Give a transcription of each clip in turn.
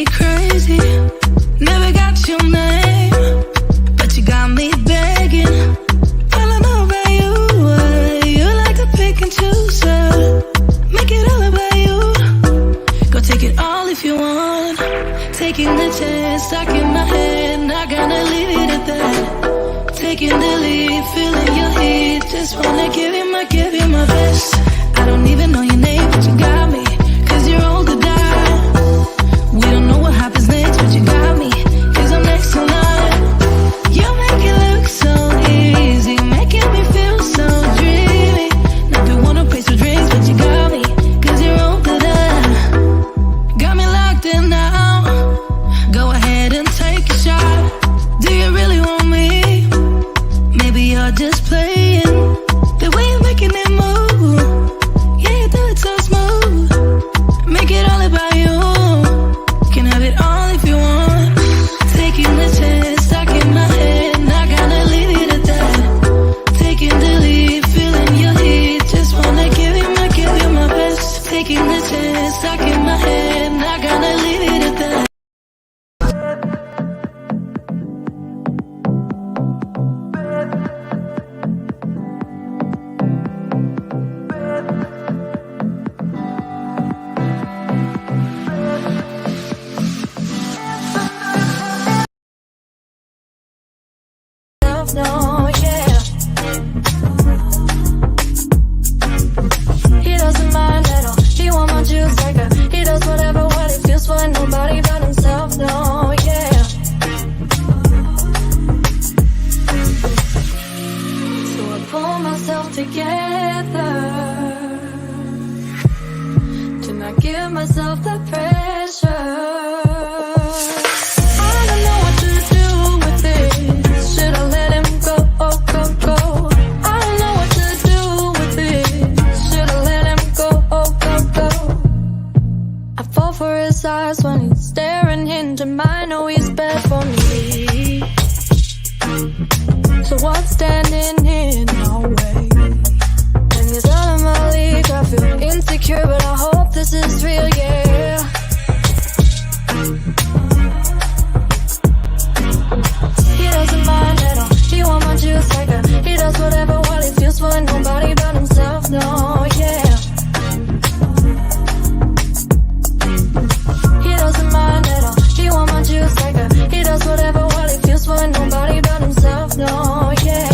me crazy. Never got your name, but you got me begging. All I know about you like to pick and choose, make it all about you. Go take it all if you want. Taking the chance, stuck in my head, not gonna leave it at that. Taking the lead, feeling your heat, just wanna give you my best. I don't even know your name, but you got me, 'cause you're all to die. We don't know what happens next, but you got me, 'cause I'm next in line. You make it look so easy, making me feel so dreamy. Not the one who pays for drinks, but you got me, 'cause you're all to die. Got me locked in now. Go ahead and take a shot. Do you really want me? Maybe you're just playing. The way you're making it move, yeah, you do it so smooth. Make it all about you. Can have it all if you want. Taking the chance, stuck in my head, not gonna leave it at that. Taking the lead, feeling your heat, just wanna give you my best. Taking the chance, stuck in my head, not gonna leave it at that. No, yeah. He doesn't mind at all. He want my juice like a. He does whatever what he feels for nobody but himself. No, yeah. So I pull myself together to not give myself the pressure. Eyes when he's staring into mine, know he's bad for me. So what's standing in our way? And he's out of my league, I feel insecure, but I hope this is real, yeah. He doesn't mind at all, he want my juice like a. He does whatever what he feels for nobody but himself, no, yeah. Juice like a, he does whatever what he feels for nobody but himself, no, yeah.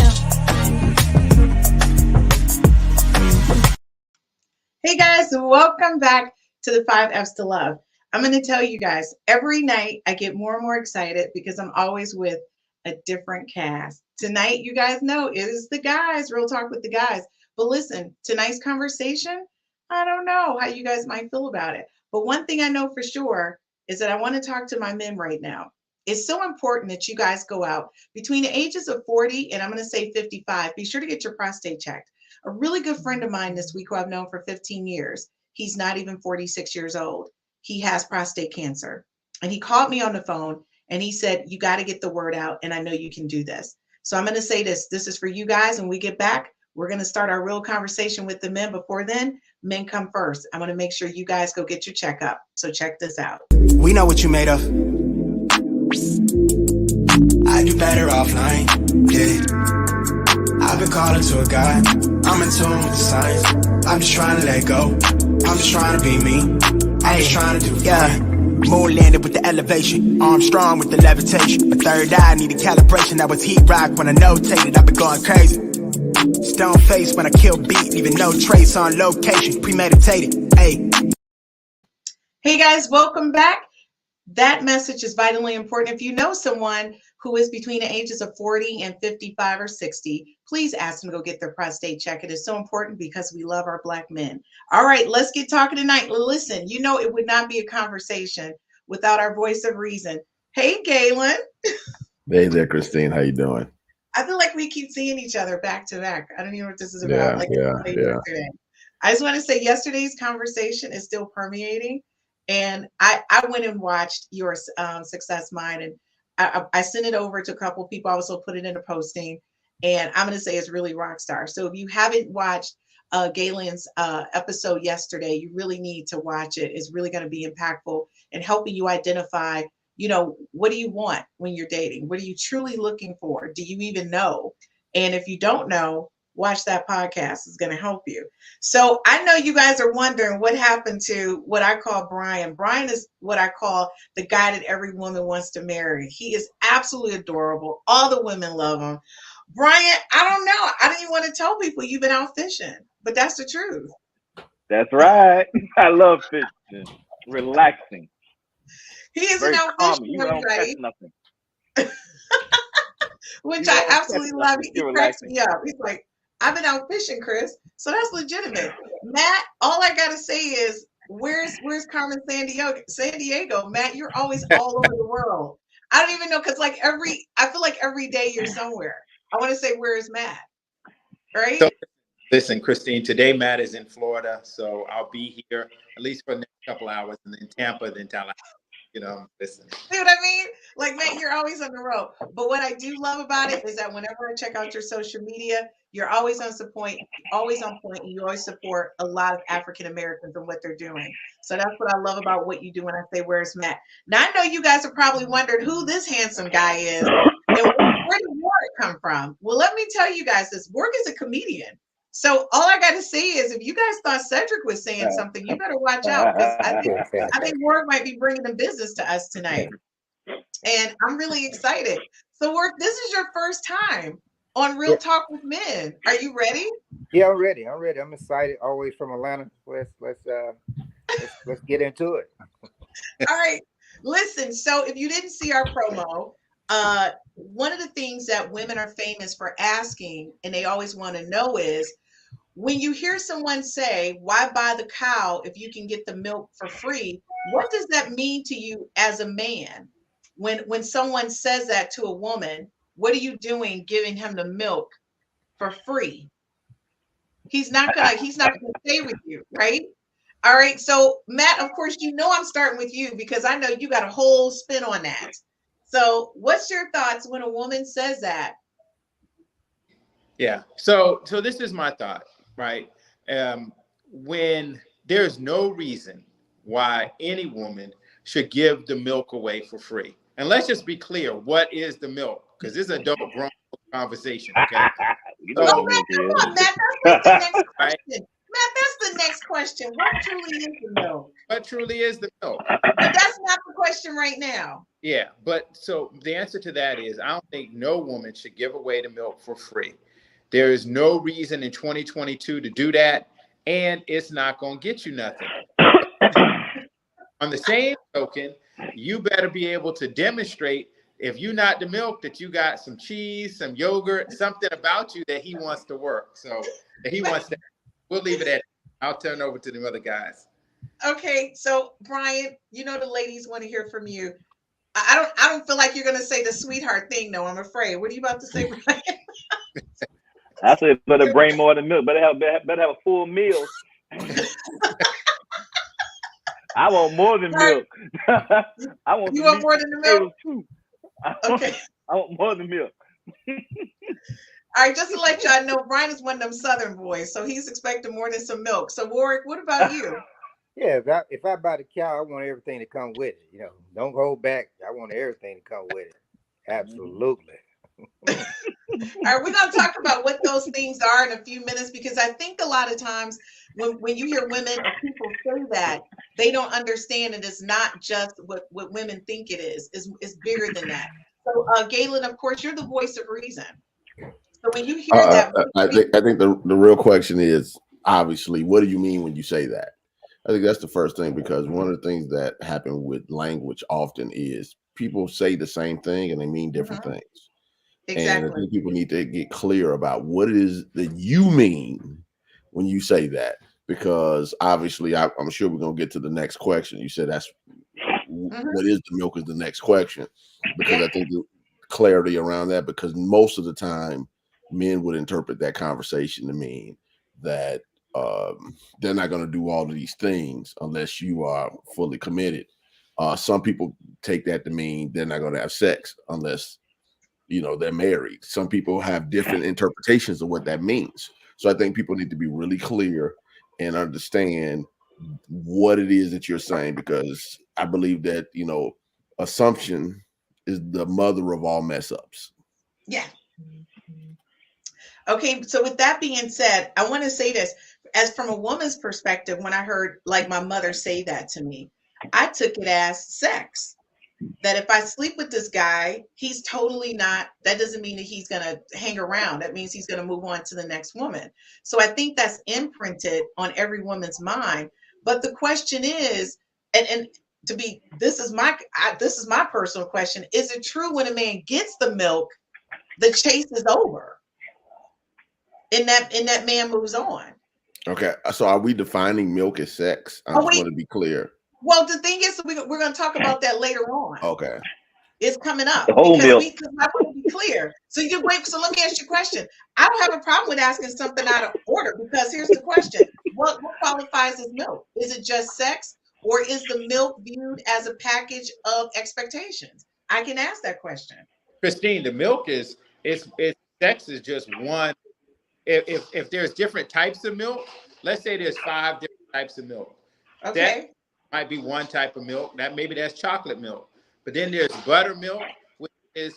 Hey guys, welcome back to the 5 F's to Love. I'm going to tell you guys, every night I get more and more excited because I'm always with a different cast. Tonight, you guys know it is the guys, Real Talk with the Guys. But listen, tonight's conversation, I don't know how you guys might feel about it. But one thing I know for sure is that I want to talk to my men right now. It's so important that you guys go out between the ages of 40 and I'm going to say 55. Be sure to get your prostate checked. A really good friend of mine this week who I've known for 15 years, he's not even 46 years old. He has prostate cancer. And he called me on the phone and he said, you got to get the word out and I know you can do this. So I'm going to say this. This is for you guys. When we get back, we're going to start our real conversation with the men. Before then, men come first. I want to make sure you guys go get your checkup. So check this out. We know what you made of. I do better offline, yeah. I've been calling to a guy. I'm in tune with the signs. I'm just trying to let go. I'm just trying to be me. I'm just trying to do yeah. Moon landed with the elevation. Armstrong with the levitation. My third eye needed calibration. That was heat rock when I notated. I've been going crazy. Stone face when I kill beat, leaving no trace on location. Premeditated, hey. Hey guys, welcome back. That message is vitally important. If you know someone who is between the ages of 40 and 55 or 60, please ask them to go get their prostate check. It is so important because we love our Black men. All right, let's get talking tonight. Listen, you know it would not be a conversation without our voice of reason. Hey, Galen. Hey there, Christine. How you doing? I feel like we keep seeing each other back to back. I don't even know what this is about. Yeah. Yesterday. I just want to say yesterday's conversation is still permeating. And I went and watched your Success Mind, and I sent it over to a couple of people. I also put it in a posting, and I'm going to say it's really rock star. So if you haven't watched Galen's episode yesterday, you really need to watch it. It's really going to be impactful. and helping you identify, what do you want when you're dating? What are you truly looking for? Do you even know? And if you don't know, watch that podcast. It's going to help you. So I know you guys are wondering what happened to what I call Brian. Brian is what I call the guy that every woman wants to marry. He is absolutely adorable. All the women love him. Brian, I don't know. I didn't even want to tell people you've been out fishing, but that's the truth. That's right. I love fishing. Relaxing. He isn't out fishing, You don't catch everybody, nothing. which You I don't catch absolutely love. nothing. He You're cracks relaxing. me up. He's like, I've been out fishing, Chris. So that's legitimate. Matt, all I gotta say is, where's Carmen San Diego? Matt, you're always all over the world. I don't even know, because I feel like every day you're somewhere. I want to say, where is Matt? Right? So, listen, Christine, today Matt is in Florida, so I'll be here at least for the next couple hours, and then Tampa, then Tallahassee. Listen. See what I mean? Like, Matt, you're always on the road. But what I do love about it is that whenever I check out your social media, you're always on point, and you always support a lot of African Americans and what they're doing. So that's what I love about what you do when I say, where's Matt? Now, I know you guys are probably wondering who this handsome guy is and where did Warwick come from? Well, let me tell you guys this. Warwick is a comedian. So all I got to say is, if you guys thought Cedric was saying something, you better watch out, because I think Warwick might be bringing the business to us tonight. And I'm really excited. So Warwick, this is your first time on Real Talk with Men. Are you ready? Yeah, I'm ready. I'm excited. Always from Atlanta. Let's get into it. All right. Listen, so if you didn't see our promo, one of the things that women are famous for asking, and they always want to know, is when you hear someone say, why buy the cow if you can get the milk for free? What does that mean to you as a man? When someone says that to a woman, what are you doing giving him the milk for free? He's not gonna stay with you, right? All right. So Matt, of course, I'm starting with you because I know you got a whole spin on that. So what's your thoughts when a woman says that? Yeah. So this is my thought, right? When there's no reason why any woman should give the milk away for free. And let's just be clear, what is the milk? Because this is an adult grown conversation, okay? Oh, Matt, come on, Matt. That's the next question. Matt, that's the next question. What truly is the milk? What truly is the milk? But that's not the question right now. Yeah, but so the answer to that is, I don't think no woman should give away the milk for free. There is no reason in 2022 to do that, and it's not going to get you nothing. On the same token, you better be able to demonstrate, if you're not the milk, that you got some cheese, some yogurt, something about you that he wants to work. So he wants to. We'll leave it at. I'll turn over to the other guys. Okay, so Brian, the ladies want to hear from you. I don't feel like you're gonna say the sweetheart thing, though. I'm afraid. What are you about to say, Brian? I said better bring more than milk. Better have a full meal. I want more than milk. You want more than the milk? Okay. I want more than milk. All right, just to let y'all know, Brian is one of them Southern boys, so he's expecting more than some milk. So Warwick, what about you? Yeah, if I buy the cow, I want everything to come with it. Don't hold back. I want everything to come with it. Absolutely. All right, we're going to talk about what those things are in a few minutes, because I think a lot of times when you hear women or people say that, they don't understand it is not just what women think it is. It's bigger than that. So, Galen, of course, you're the voice of reason. So when you hear that, I think the real question is, obviously, what do you mean when you say that? I think that's the first thing, because one of the things that happen with language often is people say the same thing and they mean different things. Exactly. And I think people need to get clear about what it is that you mean when you say that, because obviously I'm sure we're going to get to the next question. You said that's what is the milk is the next question, because I think the clarity around that, because most of the time men would interpret that conversation to mean that they're not going to do all of these things unless you are fully committed. Some people take that to mean they're not going to have sex unless they're married. Some people have different interpretations of what that means. So I think people need to be really clear and understand what it is that you're saying, because I believe that, assumption is the mother of all mess ups. Yeah. Okay, so with that being said, I want to say this as from a woman's perspective. When I heard like my mother say that to me, I took it as sex. That if I sleep with this guy, he's totally not, that doesn't mean that he's going to hang around. That means he's going to move on to the next woman. So I think that's imprinted on every woman's mind. But the question is, and to be, this is my personal question. Is it true when a man gets the milk, the chase is over? And that man moves on. Okay. So are we defining milk as sex? I just want to be clear. Well, the thing is, we're going to talk about that later on. Okay. It's coming up. The whole milk. Because I want to be clear. So let me ask you a question. I don't have a problem with asking something out of order, because here's the question. What qualifies as milk? Is it just sex, or is the milk viewed as a package of expectations? I can ask that question. Christine, the milk is sex is just one. If there's different types of milk, let's say there's 5 different types of milk. Okay. That might be one type of milk. Maybe that's chocolate milk. But then there's buttermilk, which is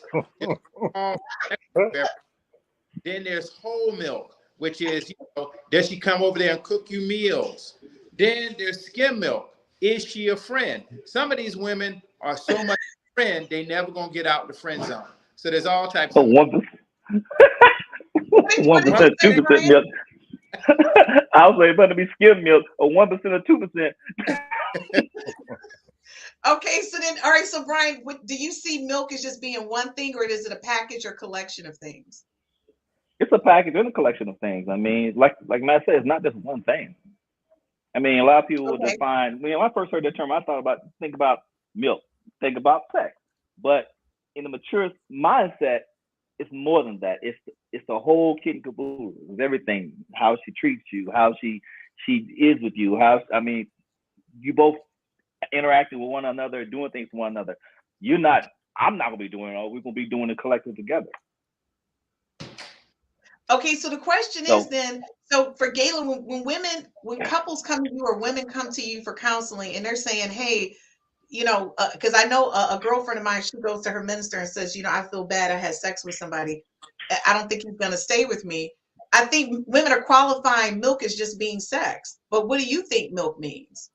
then there's whole milk, which is, does she come over there and cook you meals? Then there's skim milk. Is she a friend? Some of these women are so much friend, they never gonna get out the friend zone. So there's all types of 1%, 2% milk. I was saying, better be skim milk, or 1% or 2%. Okay, so then, all right. So Brian, do you see milk as just being one thing, or is it a package or collection of things? It's a package and a collection of things. I mean, like Matt said, it's not just one thing. I mean, a lot of people will define. When I first heard that term, I think about milk, think about sex. But in the mature mindset, it's more than that. It's the whole kit and caboodle. It's everything. How she treats you, how she is with you. You both interacting with one another, doing things for one another. I'm not gonna be doing it all. We're gonna be doing it collective together. Okay, so the question is then, so for Galen, when couples come to you or women come to you for counseling and they're saying, hey, because I know a girlfriend of mine, she goes to her minister and says, I feel bad, I had sex with somebody. I don't think he's going to stay with me. I think women are qualifying milk as just being sex. But what do you think milk means?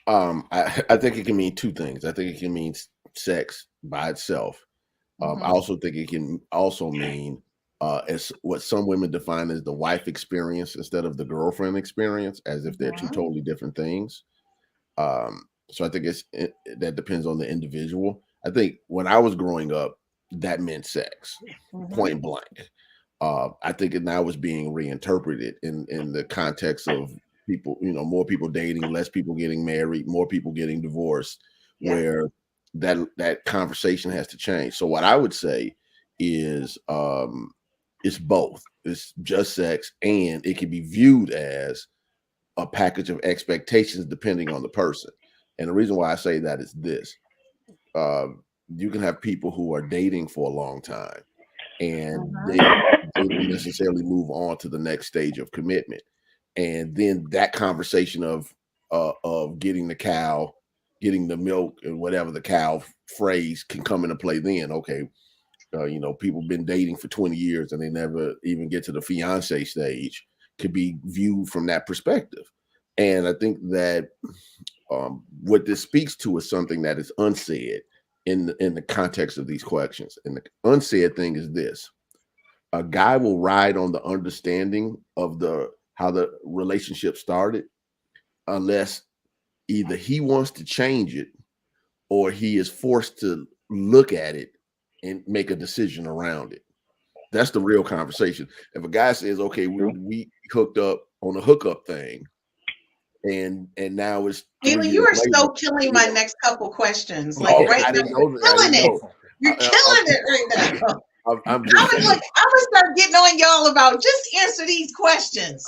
I think it can mean 2 things. I think it can mean sex by itself. I also think it can also mean as what some women define as the wife experience instead of the girlfriend experience, as if they're 2 totally different things. So I think that depends on the individual. I think when I was growing up, that meant sex, point blank. I think it now is being reinterpreted in the context of people, more people dating, less people getting married, more people getting divorced, where that conversation has to change. So what I would say is it's both. It's just sex, and it can be viewed as a package of expectations depending on the person. And the reason why I say that is this. You can have people who are dating for a long time, and they don't necessarily move on to the next stage of commitment. And then that conversation of getting the cow, getting the milk, and whatever the cow phrase can come into play then. Okay, people have been dating for 20 years and they never even get to the fiance stage, could be viewed from that perspective. And I think that what this speaks to is something that is unsaid in the context of these questions. And the unsaid thing is this: a guy will ride on the understanding of how the relationship started, unless either he wants to change it or he is forced to look at it and make a decision around it. That's the real conversation. If a guy says, okay, we hooked up on a hookup thing, and now it's Galen, you are so killing my next couple questions. Like right now, you're killing it. You're killing it right now. I'm gonna start getting on y'all about just answer these questions.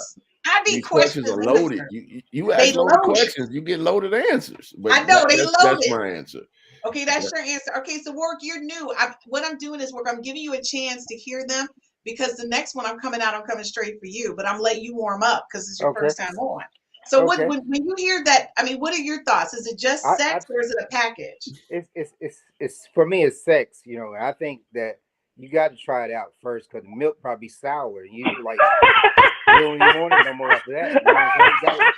These questions are loaded. You ask loaded questions, you get loaded answers. But I know they loaded. That's my answer. Okay, that's your answer. Okay, so Warwick, you're new. What I'm doing is I'm giving you a chance to hear them, because the next one I'm coming straight for you, but I'm letting you warm up because it's your first time on. So Okay. when you hear that, I mean, what are your thoughts? Is it just sex or is it a package? It's for me, it's sex. You know, I think that you got to try it out first because the milk probably sour. And you like you don't even want it no more after that. You know what I'm saying?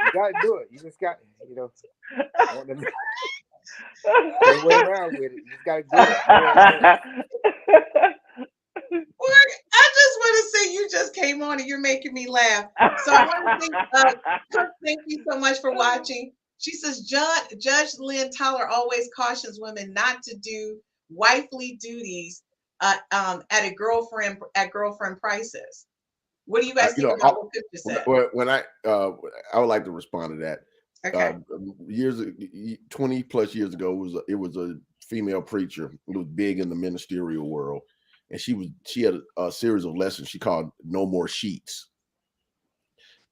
You got to do it. You just got, you know, can't wait around with it. You just got to do it. I just want to say you just came on and you're making me laugh. So I want to thank you so much for watching. She says, Judge Lynn Tyler always cautions women not to do wifely duties at girlfriend prices. What do you guys think about what Cooper said? When I would like to respond to that. Okay. 20 plus years ago, it was a female preacher. It was big in the ministerial world. And she had a series of lessons she called No More Sheets.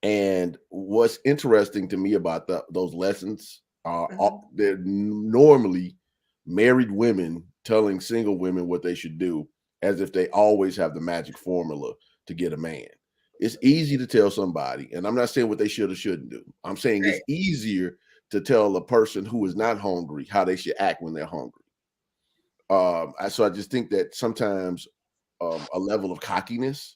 And what's interesting to me about those lessons are they're normally married women telling single women what they should do as if they always have the magic formula to get a man. It's easy to tell somebody, and I'm not saying what they should or shouldn't do. I'm saying it's easier to tell a person who is not hungry how they should act when they're hungry. So I just think that sometimes a level of cockiness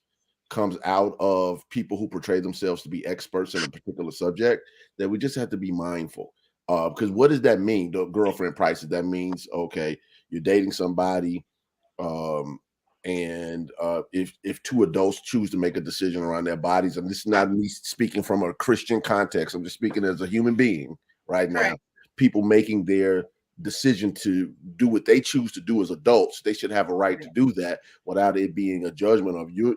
comes out of people who portray themselves to be experts in a particular subject that we just have to be mindful. Because what does that mean? The girlfriend prices, that means, okay, you're dating somebody, and if two adults choose to make a decision around their bodies, and this is not me speaking from a Christian context, I'm just speaking as a human being right now, people making their decision to do what they choose to do as adults, they should have a right to do that without it being a judgment of you're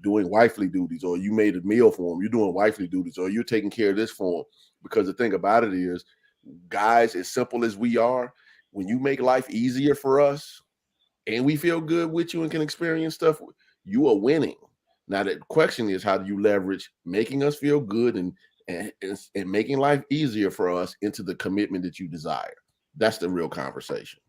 doing wifely duties, or you made a meal for them, you're doing wifely duties, or you're taking care of this for them. Because the thing about it is, guys, as simple as we are, when you make life easier for us and we feel good with you and can experience stuff, you are winning. Now the question is, how do you leverage making us feel good and making life easier for us into the commitment that you desire? That's the real conversation.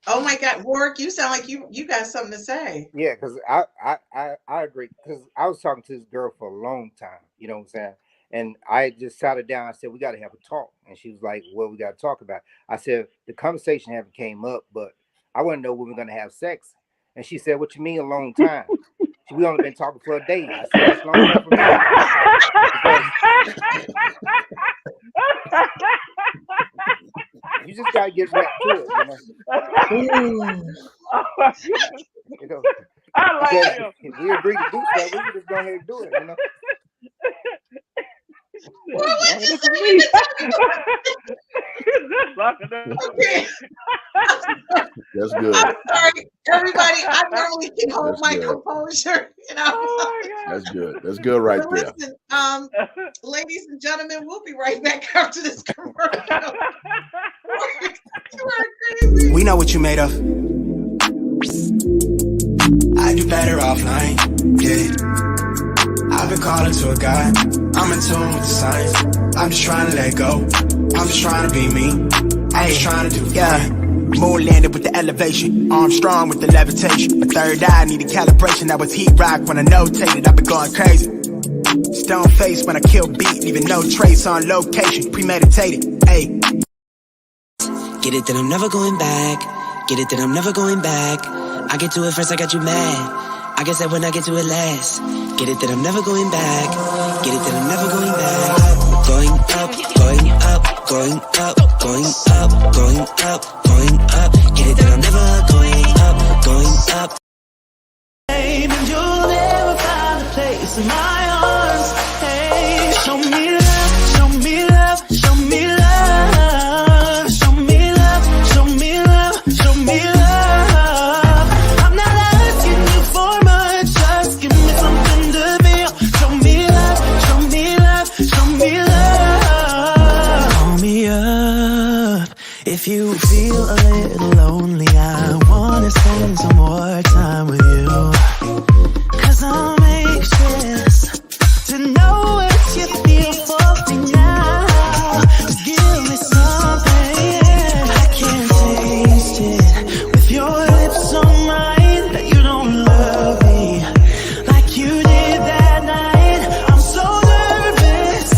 Oh my God, Warwick, you sound like you got something to say. Yeah, because I agree. Because I was talking to this girl for a long time, you know what I'm saying? And I just sat her down. I said, we got to have a talk. And she was like, well, we got to talk about it. I said, the conversation haven't came up, but I want to know when we're going to have sex. And she said, what you mean a long time? We only been talking for a day. I said, that's long enough for me. You just got to get back to it, you know? I like him. If we agree to do stuff, we can just go ahead and do it, you know? That's good. I'm sorry, everybody. I normally can hold my composure, you know. Oh, that's good. That's good right there. Listen, ladies and gentlemen, we'll be right back after this commercial. You are crazy. We know what you made of. I do better offline, yeah. I've been calling to a guy. I'm in tune with the signs. I'm just trying to let go. I'm just trying to be me. I'm just trying to do fine. Moon landed with the elevation. Armstrong with the levitation. My third eye needed calibration. I was heat rock when I notated. I've been going crazy. Stone face when I kill beat. Leaving no trace on location. Premeditated. Ayy. Get it that I'm never going back. Get it that I'm never going back. I get to it first, I got you mad. I guess that when I get to it last. Get it that I'm never going back. Get it that I'm never going back. Going up, going up, going up, going up, going up, going up. Get it that I'm never going up, going up. And you'll never find a place in my arms. Hey, show me love, show me love, show me love, show me love, show me love, show me love. If you feel a little lonely, I wanna spend some more time with you. 'Cause I'm anxious to know what you feel for me now. Just give me something I can't taste it. With your lips on mine, that you don't love me like you did that night. I'm so nervous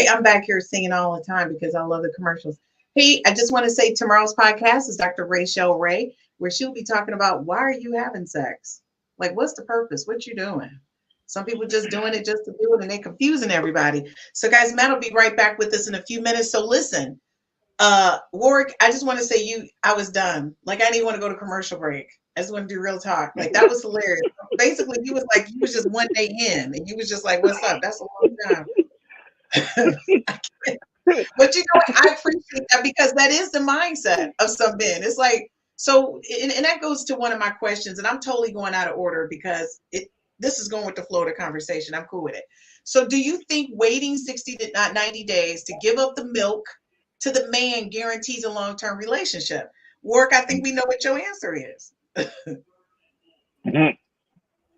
I'm back here singing all the time because I love the commercials. Hey, I just want to say tomorrow's podcast is Dr. Rachel Ray, where she'll be talking about why are you having sex? Like, what's the purpose? What you doing? Some people just doing it just to do it, and they're confusing everybody. So, guys, Matt will be right back with us in a few minutes. So, listen, Warwick, I just want to say I was done. Like, I didn't even want to go to commercial break. I just want to do real talk. Like, that was hilarious. Basically, you was just one day in, and you was just like, "What's up?" That's a long time. But you know, I appreciate that because that is the mindset of some men. It's like, so, and that goes to one of my questions, and I'm totally going out of order because this is going with the flow of the conversation. I'm cool with it. So do you think waiting 60 to 90 days to give up the milk to the man guarantees a long-term relationship? Work, I think we know what your answer is.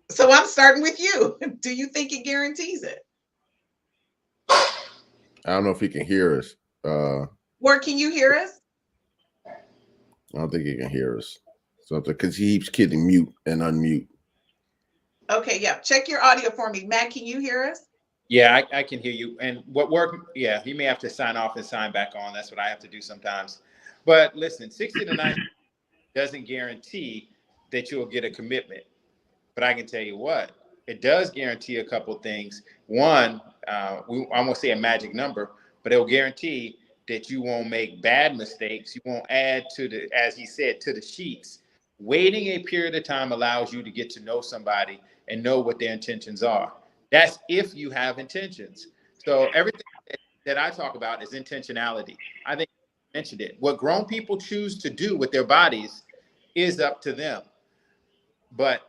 So I'm starting with you. Do you think it guarantees it? I don't know if he can hear us. Work, can you hear us? I don't think he can hear us. Something because he keeps getting mute and unmute. Okay, yeah. Check your audio for me. Matt, can you hear us? Yeah, I can hear you. And what work? Yeah, he may have to sign off and sign back on. That's what I have to do sometimes. But listen, 60 to 90 doesn't guarantee that you'll get a commitment. But I can tell you what, it does guarantee a couple of things. One, I won't say a magic number, but it'll guarantee that you won't make bad mistakes. You won't add to as he said, to the sheets. Waiting a period of time allows you to get to know somebody and know what their intentions are. That's if you have intentions. So everything that I talk about is intentionality. I think you mentioned it. What grown people choose to do with their bodies is up to them. But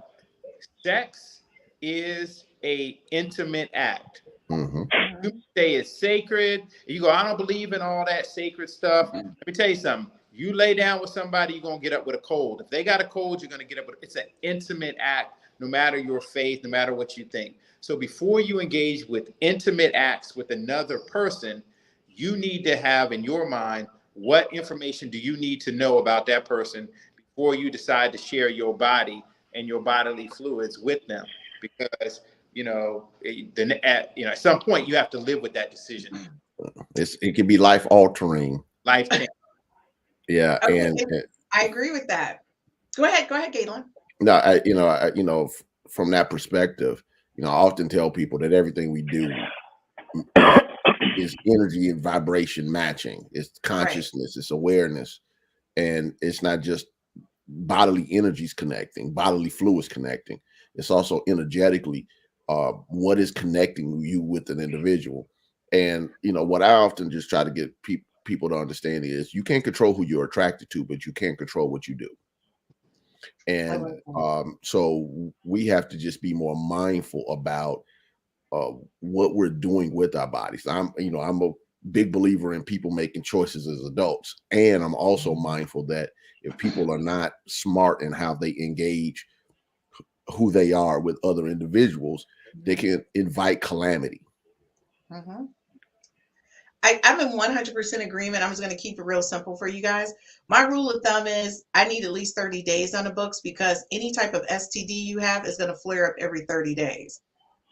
sex is a intimate act. Mm-hmm. You say it's sacred. You go, I don't believe in all that sacred stuff. Let me tell you something. You lay down with somebody, you're going to get up with a cold. If they got a cold, you're going to get up with it's an intimate act, no matter your faith, no matter what you think. So before you engage with intimate acts with another person, you need to have in your mind, what information do you need to know about that person before you decide to share your body and your bodily fluids with them? Because at some point you have to live with that decision. It can be life altering. Life changing. Yeah, Okay, and I agree with that. Go ahead, Galen. No, from that perspective, I often tell people that everything we do is energy and vibration matching. It's consciousness, It's awareness, and it's not just bodily energies connecting, bodily fluids connecting. It's also energetically what is connecting you with an individual. And what I often just try to get people to understand is you can't control who you're attracted to, but you can control what you do. And so we have to just be more mindful about what we're doing with our bodies. I'm a big believer in people making choices as adults, and I'm also mindful that if people are not smart in how they engage who they are with other individuals, they can invite calamity. Mm-hmm. I'm in 100% agreement. I'm just going to keep it real simple for you guys. My rule of thumb is I need at least 30 days on the books because any type of STD you have is going to flare up every 30 days.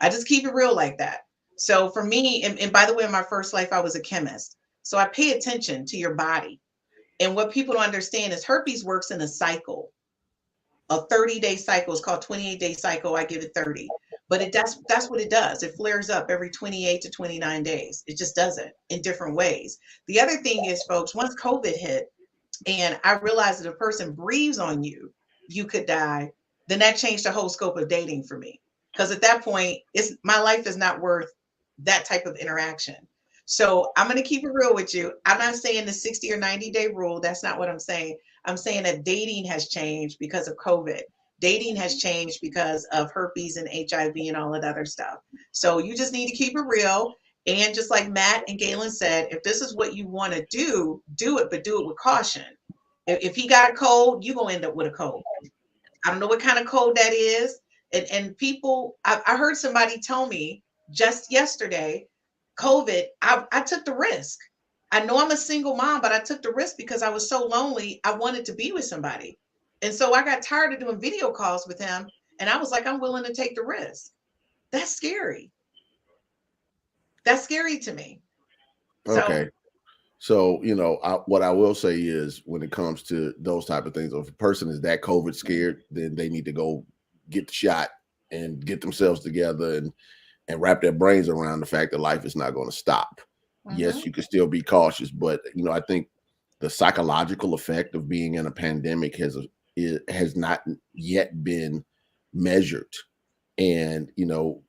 I just keep it real like that. So for me, and by the way, in my first life, I was a chemist. So I pay attention to your body. And what people don't understand is herpes works in a cycle. A 30-day cycle is called 28-day cycle. I give it 30. But that's what it does. It flares up every 28 to 29 days. It just does it in different ways. The other thing is, folks, once COVID hit and I realized that if a person breathes on you, you could die, then that changed the whole scope of dating for me. Because at that point, my life is not worth that type of interaction. So I'm going to keep it real with you. I'm not saying the 60 or 90-day rule. That's not what I'm saying. I'm saying that dating has changed because of COVID. Dating has changed because of herpes and HIV and all that other stuff. So you just need to keep it real. And just like Matt and Galen said, if this is what you want to do it, but do it with caution. If he got a cold, you're going to end up with a cold. I don't know what kind of cold that is. And people, I heard somebody tell me just yesterday, COVID, I took the risk. I know I'm a single mom, but I took the risk because I was so lonely. I wanted to be with somebody. And so I got tired of doing video calls with him. And I was like, I'm willing to take the risk. That's scary. That's scary to me. Okay. So, you know, what I will say is when it comes to those type of things, if a person is that COVID scared, then they need to go get the shot and get themselves together and wrap their brains around the fact that life is not going to stop. Yes, you can still be cautious, but you know, I think the psychological effect of being in a pandemic has not yet been measured. And you know,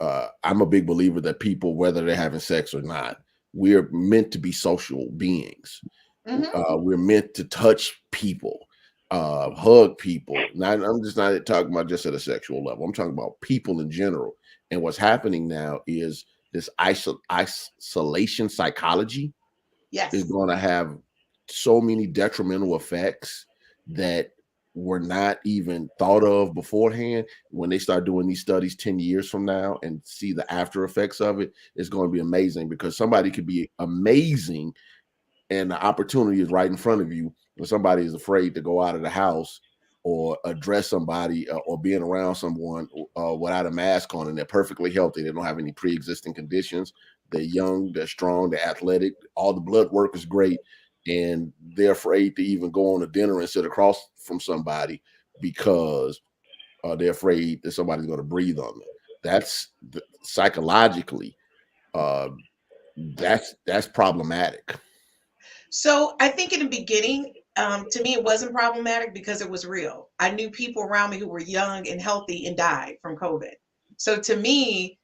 I'm a big believer that people, whether they're having sex or not, we're meant to be social beings. We're meant to touch people, hug people. I'm just not talking about just at a sexual level. I'm talking about people in general. And what's happening now is this isolation psychology is going to have so many detrimental effects that were not even thought of beforehand. When they start doing these studies 10 years from now and see the after effects of it, it's going to be amazing, because somebody could be amazing and the opportunity is right in front of you, but somebody is afraid to go out of the house or address somebody or being around someone without a mask on, and they're perfectly healthy. They don't have any pre-existing conditions. They're young, they're strong, they're athletic. All the blood work is great. And they're afraid to even go on a dinner and sit across from somebody because they're afraid that somebody's going to breathe on them. That's psychologically, that's problematic. So I think in the beginning, to me, it wasn't problematic because it was real. I knew people around me who were young and healthy and died from COVID. So to me,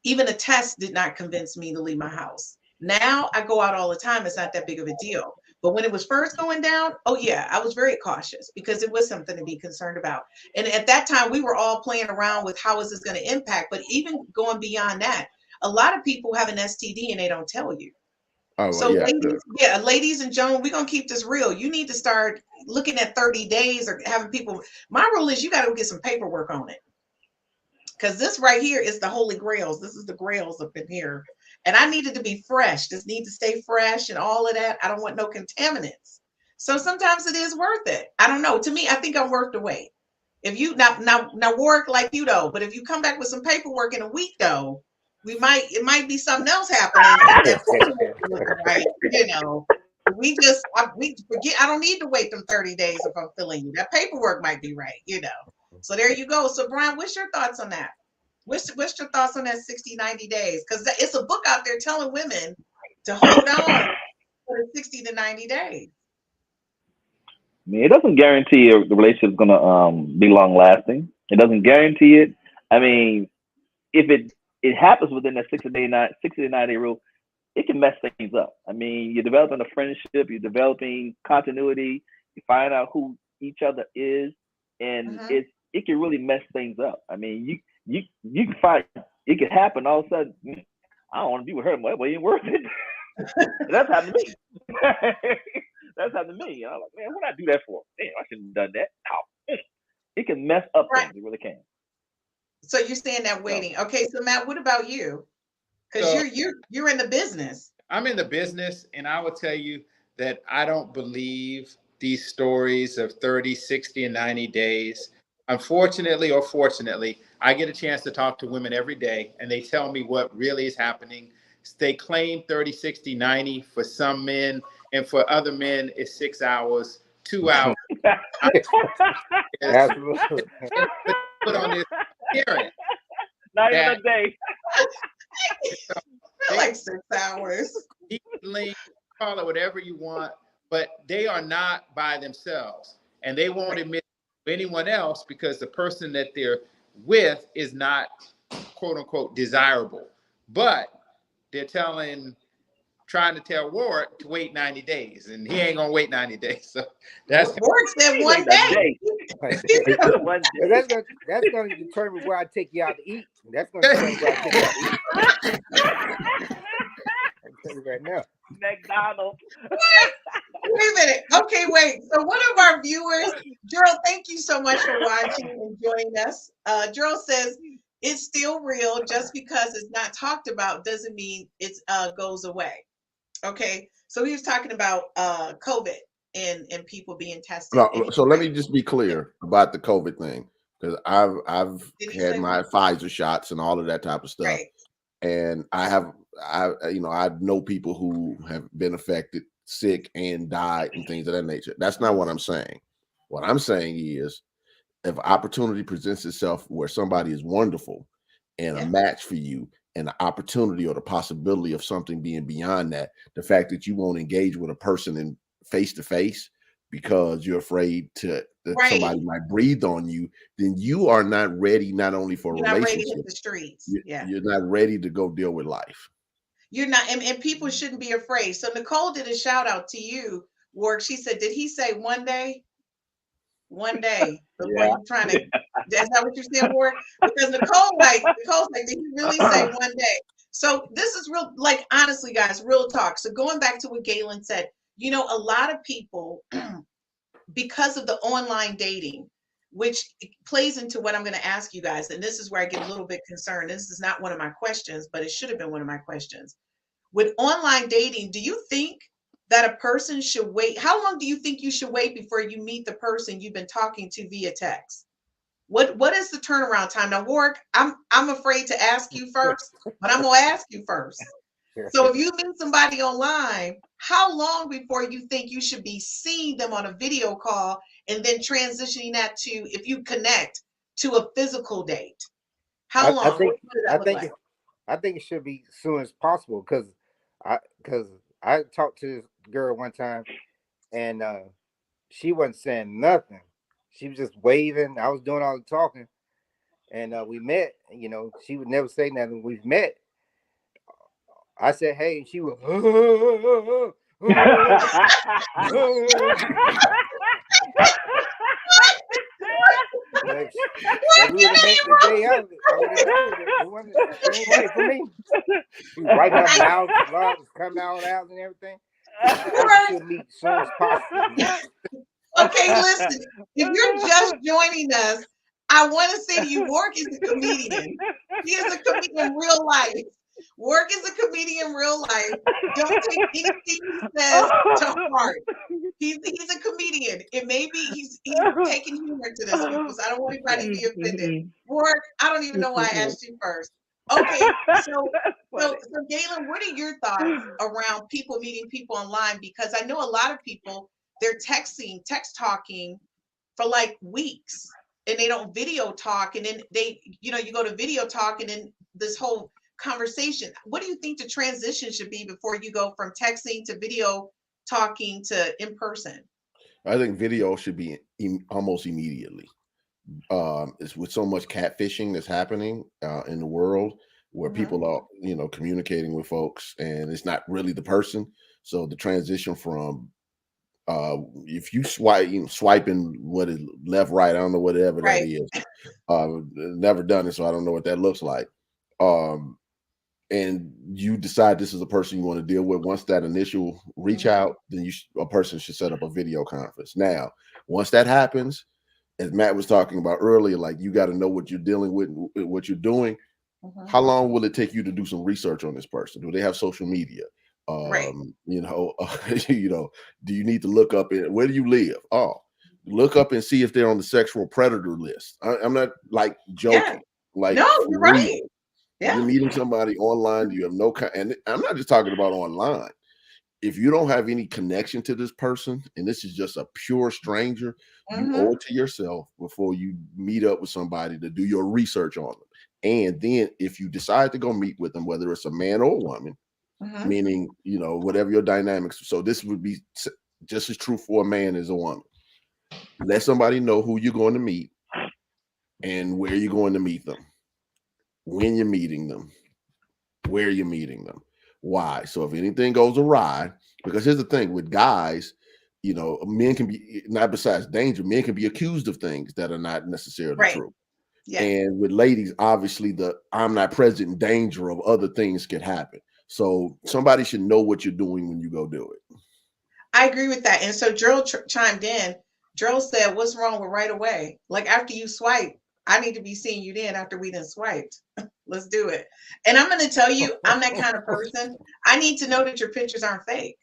even a test did not convince me to leave my house. Now I go out all the time. It's not that big of a deal. But when it was first going down, oh yeah, I was very cautious because it was something to be concerned about. And at that time, we were all playing around with how is this going to impact. But even going beyond that, a lot of people have an STD and they don't tell you. Oh, so ladies and gentlemen, we're going to keep this real. You need to start looking at 30 days or having people. My rule is you got to go get some paperwork on it. Because this right here is the holy grails. This is the grails up in here. And I need it to be fresh. This need to stay fresh and all of that. I don't want no contaminants. So sometimes it is worth it. I don't know. To me, I think I'm worth the wait. If you now work like you though, but if you come back with some paperwork in a week though, it might be something else happening. Right? You know, we forget. I don't need to wait them 30 days if I'm feeling you. That paperwork might be right, you know. So there you go. So Brian, what's your thoughts on that? What's your thoughts on that 60, 90 days? Because it's a book out there telling women to hold on for the 60 to 90 days. I mean, it doesn't guarantee the relationship is going to be long lasting. It doesn't guarantee it. I mean, if it happens within that 60 to 90 day rule, it can mess things up. I mean, you're developing a friendship, you're developing continuity, you find out who each other is, and it can really mess things up. I mean, you can find it could happen all of a sudden. I don't want to be with her, but it ain't worth it. That's happened to me. That's happened to me. And I'm like, man, what did I do that for? Damn, I shouldn't have done that. No. It can mess up things. It really can. So you're saying that waiting. Okay, so Matt, what about you? Because you're in the business. I'm in the business, and I will tell you that I don't believe these stories of 30, 60, and 90 days. Unfortunately or fortunately, I get a chance to talk to women every day, and they tell me what really is happening. They claim 30, 60, 90 for some men, and for other men, it's 6 hours, 2 hours. Absolutely. Put on this hearing. Not even a day. Like 6 hours. Call it whatever you want, but they are not by themselves, and they won't admit to anyone else because the person that they're with is not quote unquote desirable. But they're trying to tell Warwick to wait 90 days, and he ain't gonna wait 90 days. So that's Warwick said one day. That's gonna determine where I take you out to eat. That's gonna determine where I take you out to eat. I'm telling you right now. McDonald's. Wait a minute. Okay, wait. So one of our viewers, Gerald, thank you so much for watching and joining us. Gerald says it's still real. Just because it's not talked about doesn't mean it goes away. Okay. So he was talking about COVID and people being tested. No, so let me just be clear about the COVID thing, because I've had my Pfizer shots and all of that type of stuff. Right. And I have I know people who have been affected, sick, and died, and things of that nature. That's not what I'm saying. What I'm saying is, if opportunity presents itself where somebody is wonderful and a match for you, and the opportunity or the possibility of something being beyond that, the fact that you won't engage with a person in face to face because you're afraid that somebody might breathe on you, then you are not ready, not only for a relationship, ready to hit the streets. You're not ready to go deal with life. You're not, and people shouldn't be afraid. So Nicole did a shout out to you, Warwick. She said, did he say one day? One day before you trying to, that's not what you said, Warwick? Because Nicole's like, did he really say one day? So this is real, like, honestly, guys, real talk. So going back to what Galen said, you know, a lot of people, because of the online dating, which plays into what I'm going to ask you guys, and this is where I get a little bit concerned. This is not one of my questions, but it should have been one of my questions. With online dating, do you think that a person should wait? How long do you think you should wait before you meet the person you've been talking to via text? What is the turnaround time? Now, Warwick, I'm afraid to ask you first, but I'm gonna ask you first. So if you meet somebody online, how long before you think you should be seeing them on a video call and then transitioning that to, if you connect, to a physical date? How long? I think it should be as soon as possible, because I talked to this girl one time, and she wasn't saying nothing. She was just waving. I was doing all the talking, and we met. You know, she would never say nothing. We've met. I said, "Hey," and she was. Like, we would have met the day of it. I would have known it wasn't the same way for me. She was right now, mouth, blood was coming out and everything. Should meet as soon as possible. Okay, listen. If you're just joining us, I want to say to you, Warwick is a comedian. He is a comedian in real life. Warwick is a comedian in real life. Don't take anything he says to heart. He's a comedian. It may be he's taking humor to this, because I don't want anybody to be offended. Warwick, I don't even know why I asked you first. Okay, so Galen, what are your thoughts around people meeting people online? Because I know a lot of people, they're text talking for like weeks, and they don't video talk, and then you go to video talk, and then this whole conversation. What do you think the transition should be before you go from texting to video talking to in person? I think video should be almost immediately. It's with so much catfishing that's happening in the world, where people are, communicating with folks, and it's not really the person. So the transition from if you swiping what is left, right, I don't know whatever that is. Never done it, so I don't know what that looks like. And you decide this is a person you want to deal with. Once that initial reach out, then a person should set up a video conference. Now, once that happens, as Matt was talking about earlier, like, you got to know what you're dealing with, what you're doing. How long will it take you to do some research on this person? Do they have social media? Do you need to look up where do you live? Look up and see if they're on the sexual predator list. I'm not like joking. Yeah. Like, no, you're right. Yeah. You're meeting somebody online, you have no and I'm not just talking about online. If you don't have any connection to this person, and this is just a pure stranger, you owe it to yourself before you meet up with somebody to do your research on them. And then if you decide to go meet with them, whether it's a man or a woman, meaning, whatever your dynamics. So this would be just as true for a man as a woman. Let somebody know who you're going to meet and where you're going to meet them, when you're meeting them, where you're meeting them, why. So if anything goes awry, because here's the thing with guys, men can be, not besides danger, men can be accused of things that are not necessarily true. Yeah. And with ladies, obviously I'm not present danger of other things could happen. So somebody should know what you're doing when you go do it. I agree with that. And so Gerald chimed in. Gerald said, what's wrong with right away? Like, after you swipe, I need to be seeing you then after we done swiped. Let's do it. And I'm going to tell you, I'm that kind of person. I need to know that your pictures aren't fake.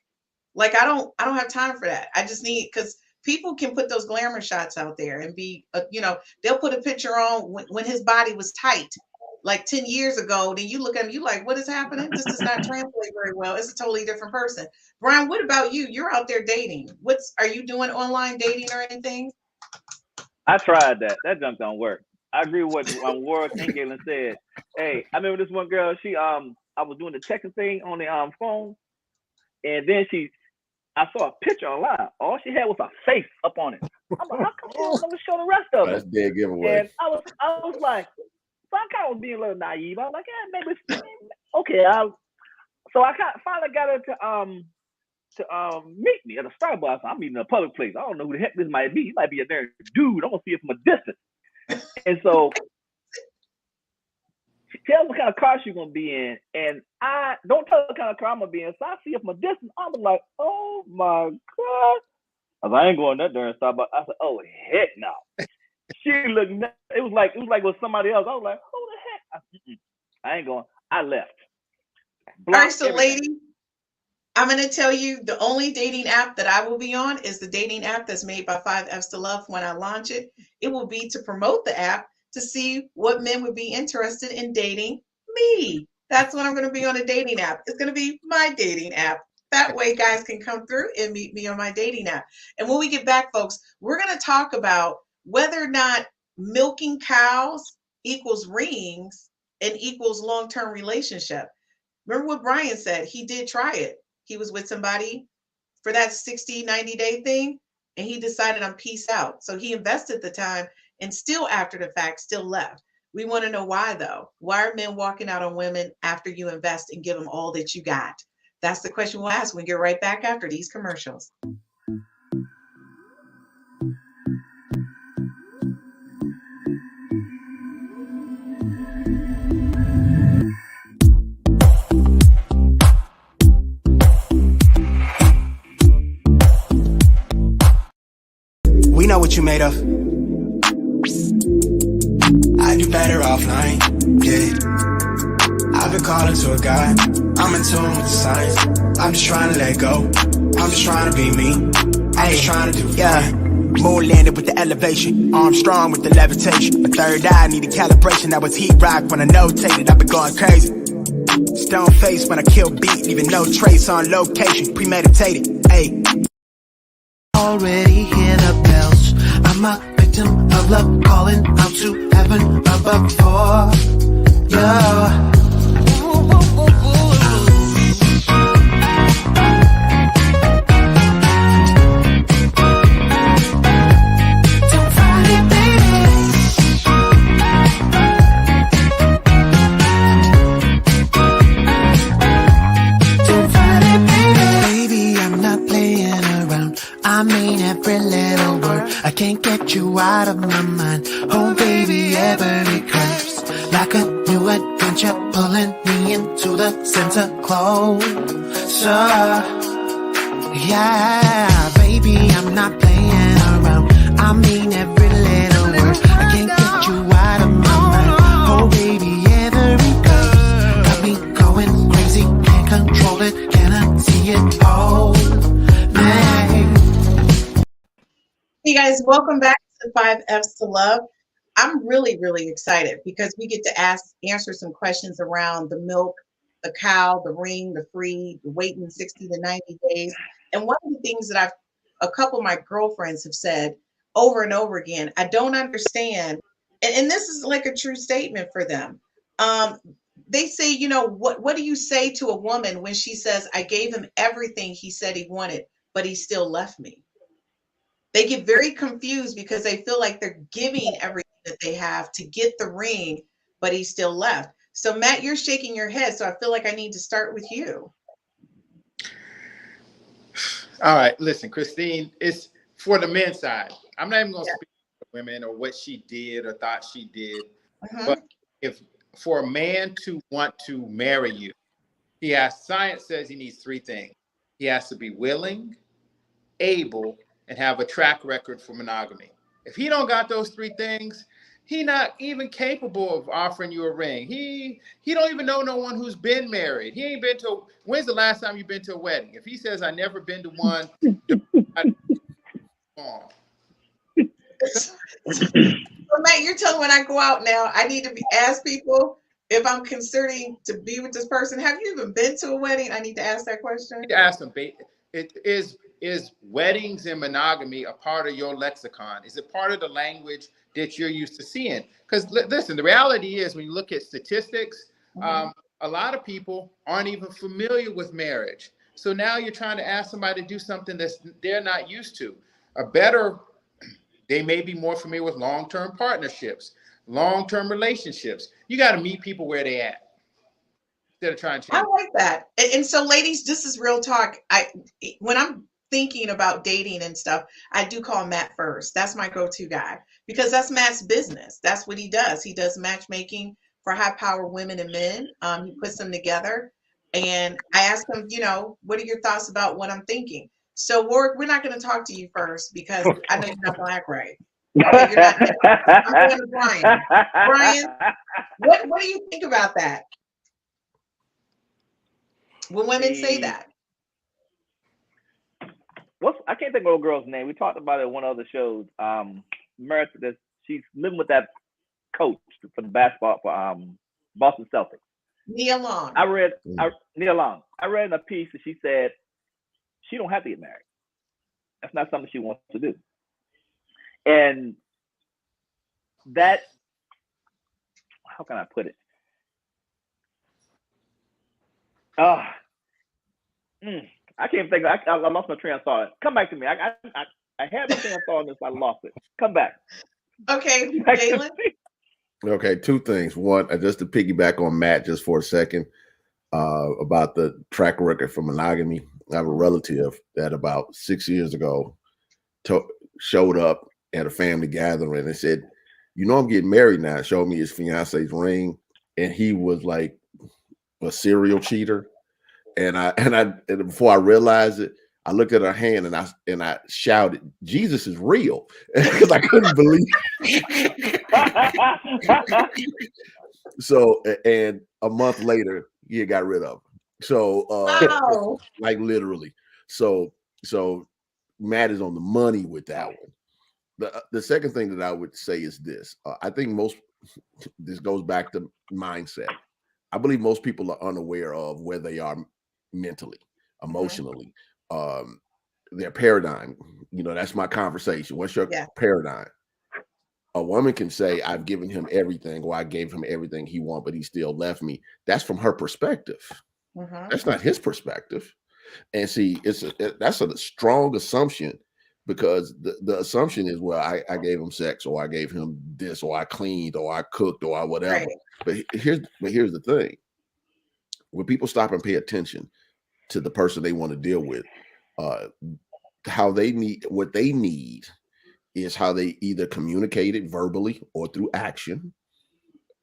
Like, I don't have time for that. I just need, because people can put those glamour shots out there and be, they'll put a picture on when his body was tight. like 10 years ago, then you look at them, you like, what is happening? This does not translate very well. It's a totally different person. Brian, what about you? You're out there dating. Are you doing online dating or anything? I tried that. That junk don't work. I agree with what Warwick and Galen said. Hey, I remember this one girl. I was doing the texting thing on the phone, and then I saw a picture online. All she had was a face up on it. I'm like, how come she don't ever show the rest of it? That's dead giveaway. And I was like, so I kind of was being a little naive. I was like, yeah, maybe okay. So I finally got her to meet me at a Starbucks. I'm meeting in a public place. I don't know who the heck this might be. He might be a there dude. I'm gonna see it from a distance. And so she tells what kind of car she's gonna be in, and I don't tell her what kind of car I'm gonna be in. So I see it from a distance. I'm like, oh my god! I was like, I ain't going that darn Starbucks. I said, oh heck no. She looked. It was like with somebody else. I was like, who the heck? I ain't going. I left. All right, so lady, I'm going to tell you the only dating app that I will be on is the dating app that's made by 5Fs to Love. When I launch it, it will be to promote the app to see what men would be interested in dating me. That's when I'm going to be on a dating app. It's going to be my dating app. That way guys can come through and meet me on my dating app. And when we get back, folks, we're going to talk about whether or not milking cows equals rings and equals long-term relationship. Remember what Brian said? He did try it. He was with somebody for that 60, 90-day thing, and he decided on peace out. So he invested the time and still after the fact, still left. We want to know why, though. Why are men walking out on women after you invest and give them all that you got? That's the question we'll ask when we get right back after these commercials. We know what you made of. I do better offline, yeah. I've been calling to a guy. I'm in tune with the signs. I'm just trying to let go. I'm just trying to be me. I'm just trying to do fine. Moon landed with the elevation. Armstrong with the levitation. My third eye needed calibration. I was heat rock when I notated. I've been going crazy. Stone face when I kill beat. Leaving no trace on location. Premeditated, ayy. Already hear the bells. I'm a victim of love, calling out to heaven above for you. I mean every little word. I can't get you out of my mind. Oh baby, every curse like a new adventure, pulling me into the center closer. Yeah, baby, I'm not playing around. I mean every little word. I can't get you out of my mind. Oh baby, every curse got me going crazy. Can't control it, cannot see it all. Hey guys, welcome back to 5Fs to Love. I'm really, really excited because we get to answer some questions around the milk, the cow, the ring, the free, the waiting 60 to 90 days. And one of the things that a couple of my girlfriends have said over and over again, I don't understand. And this is like a true statement for them. They say, you know, what do you say to a woman when she says, I gave him everything he said he wanted, but he still left me? They get very confused because they feel like they're giving everything that they have to get the ring, but he still left. So Matt, you're shaking your head. So I feel like I need to start with you. All right, listen, Christine, it's for the men's side. I'm not even going to speak to women or what she did or thought she did. But if for a man to want to marry you, science says he needs three things. He has to be willing, able, and have a track record for monogamy. If he don't got those three things, he not even capable of offering you a ring. He don't even know no one who's been married. He ain't been to. When's the last time you've been to a wedding? If he says I never been to one, So Matt, you're telling me when I go out now, I need to ask people if I'm considering to be with this person, have you even been to a wedding? I need to ask that question. To ask them, is weddings and monogamy a part of your lexicon? Is it part of the language that you're used to seeing? Because listen, the reality is when you look at statistics, a lot of people aren't even familiar with marriage. So now you're trying to ask somebody to do something that they're not used to. They may be more familiar with long-term partnerships, long-term relationships. You got to meet people where they at instead of trying to change. I like that. And so, ladies, this is real talk. When I'm thinking about dating and stuff, I do call Matt first. That's my go-to guy because that's Matt's business. That's what he does. He does matchmaking for high-power women and men. He puts them together. And I ask him, what are your thoughts about what I'm thinking? So, Warwick, we're not going to talk to you first because I know you're not going to act right. Okay, you're not. I'm going to Brian. Brian, what do you think about that? When women say that? I can't think of the girl's name. We talked about it in one of the shows. She's living with that coach for the basketball for Boston Celtics. Nia Long. Nia Long. I read in a piece that she said she don't have to get married. That's not something she wants to do. And that, how can I put it? I can't think. I lost my train of thought. Come back to me. I had my train of thought on this. I lost it. Come back. Okay, Galen. Okay, two things. One, just to piggyback on Matt just for a second about the track record for monogamy. I have a relative that about 6 years ago showed up at a family gathering and said, I'm getting married now. Showed me his fiance's ring, and he was like a serial cheater. And before I realized it, I looked at her hand and I shouted, "Jesus is real," because I couldn't believe it. So, and a month later, he got rid of her. So, wow. Like literally. So Matt is on the money with that one. The second thing that I would say is this. I think this goes back to mindset. I believe most people are unaware of where they are mentally, emotionally, their paradigm. That's my conversation. What's your paradigm? A woman can say, I've given him everything, or I gave him everything he wanted, but he still left me. That's from her perspective. That's not his perspective. And see, that's a strong assumption, because the assumption is, well, I gave him sex, or I gave him this, or I cleaned, or I cooked, or I whatever. Right. But here's the thing. When people stop and pay attention to the person they want to deal with, what they need is how they either communicate it verbally or through action.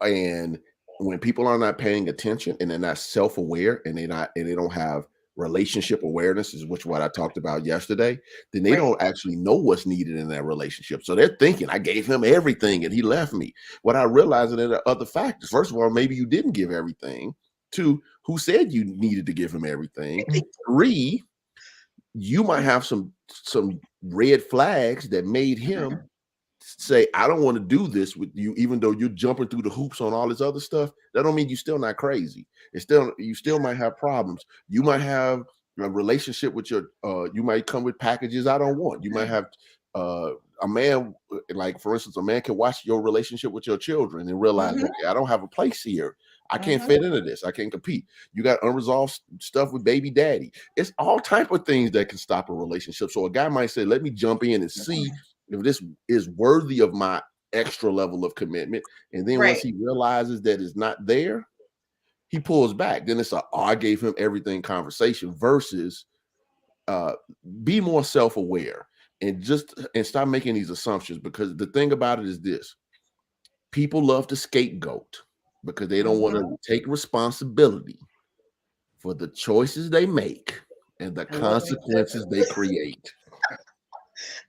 And when people are not paying attention and they're not self-aware and they don't have relationship awareness, is what I talked about yesterday, then they don't actually know what's needed in that relationship. So they're thinking, I gave him everything and he left me. What I realized is that there are other factors. First of all, maybe you didn't give everything. 2, who said you needed to give him everything? 3, you might have some red flags that made him say, I don't want to do this with you, even though you're jumping through the hoops on all this other stuff. That don't mean you're still not crazy. You still might have problems. You might have a relationship with you might come with packages I don't want. You might have a man, like for instance, a man can watch your relationship with your children and realize, okay, I don't have a place here. I can't fit into this. I can't compete. You got unresolved stuff with baby daddy. It's all type of things that can stop a relationship. So a guy might say, let me jump in and see if this is worthy of my extra level of commitment. And then once he realizes that it's not there, he pulls back. Then it's I gave him everything conversation versus be more self-aware and stop making these assumptions, because the thing about it is this: people love to scapegoat because they don't want to take responsibility for the choices they make and the consequences they create.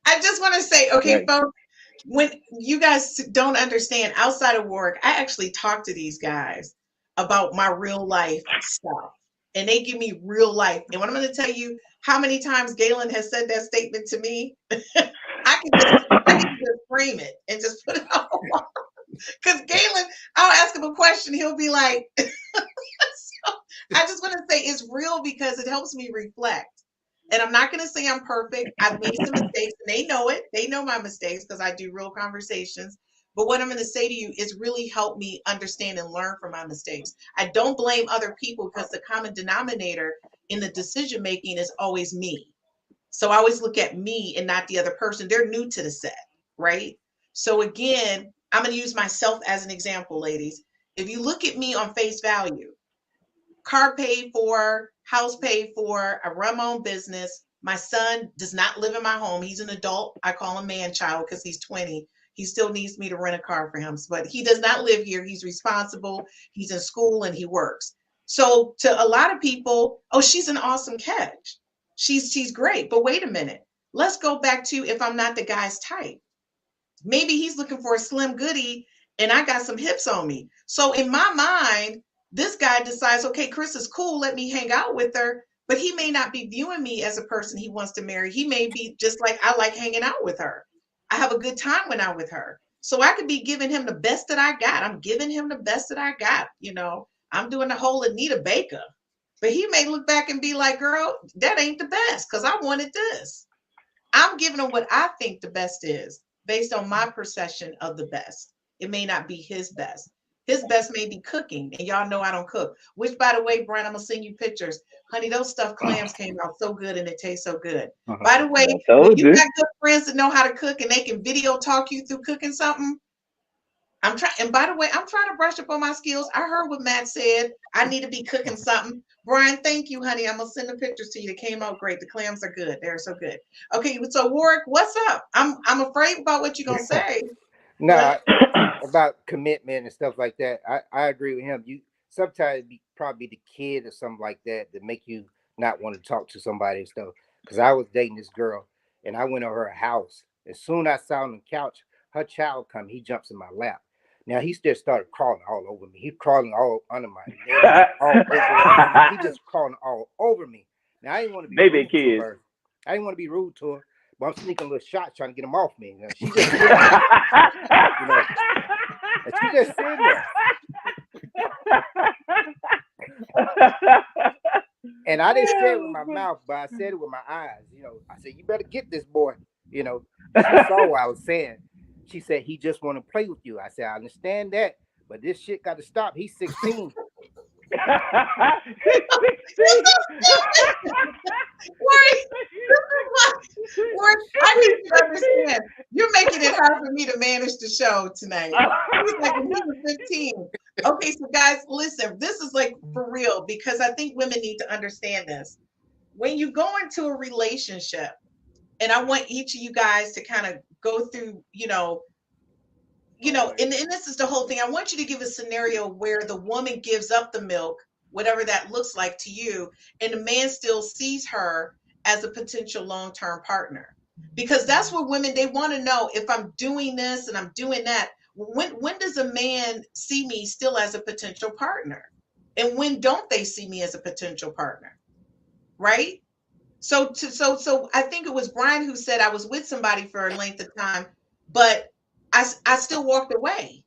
I just want to say, okay, folks, when you guys don't understand, outside of work, I actually talk to these guys about my real life stuff, and they give me real life. And when I'm going to tell you how many times Galen has said that statement to me, I can just frame it and just put it on. Because Galen, I'll ask him a question, he'll be like, so I just want to say it's real because it helps me reflect. And I'm not going to say I'm perfect. I've made some mistakes and they know it. They know my mistakes because I do real conversations. But what I'm going to say to you is really help me understand and learn from my mistakes. I don't blame other people because the common denominator in the decision making is always me. So I always look at me and not the other person. They're new to the set, right? So again, I'm going to use myself as an example, ladies. If you look at me on face value, car paid for, house paid for, I run my own business. My son does not live in my home. He's an adult. I call him man child because he's 20. He still needs me to rent a car for him, but he does not live here. He's responsible. He's in school and he works. So to a lot of people, oh, she's an awesome catch. She's great. But wait a minute. Let's go back to if I'm not the guy's type. Maybe he's looking for a slim goodie and I got some hips on me. So in my mind, this guy decides, okay, Chris is cool. Let me hang out with her. But he may not be viewing me as a person he wants to marry. He may be just like, I like hanging out with her. I have a good time when I'm with her. So I could be giving him the best that I got. I'm giving him the best that I got. You know, I'm doing the whole Anita Baker. But he may look back and be like, girl, that ain't the best because I wanted this. I'm giving him what I think the best is based on my perception of the best. It may not be his best. His best may be cooking, and y'all know I don't cook. Which, by the way, Brian, I'm gonna send you pictures. Honey, those stuffed clams came out so good, and it tastes so good. By the way, when you got good friends that know how to cook, and they can video talk you through cooking something, I'm trying. And by the way, I'm trying to brush up on my skills. I heard what Matt said. I need to be cooking something. Brian, thank you, honey. I'm gonna send the pictures to you. They came out great. The clams are good. They're so good. Okay, so Warwick, what's up? I'm afraid about what you're gonna say. No, about commitment and stuff like that. I agree with him. You sometimes probably the kid or something like that make you not want to talk to somebody and stuff. Because I was dating this girl and I went to her house. As soon as I sat on the couch, her child come, he jumps in my lap. Now he still started crawling all over me. He's crawling all under my neck, all over me. He just crawling all over me. Now I didn't want to be rude to her. I didn't want to be rude to her. But I'm sneaking little shots trying to get them off me. You know, she just sitting there. You know, and she just sitting there. And I didn't say it with my mouth, but I said it with my eyes. You know, I said, you better get this boy. You know, she saw what I was saying. She said, he just want to play with you. I said, I understand that, but this shit got to stop. He's 16. I need you to understand. You're making it hard for me to manage the show tonight. He was like, when he was 15. Okay, so guys, listen, this is like for real because I think women need to understand this. When you go into a relationship, and I want each of you guys to kind of go through, and this is the whole thing. I want you to give a scenario where the woman gives up the milk, whatever that looks like to you, and the man still sees her as a potential long-term partner. Because that's what women, they want to know, if I'm doing this and I'm doing that, when does a man see me still as a potential partner? And when don't they see me as a potential partner? Right? So I think it was Brian who said I was with somebody for a length of time, but I still walked away.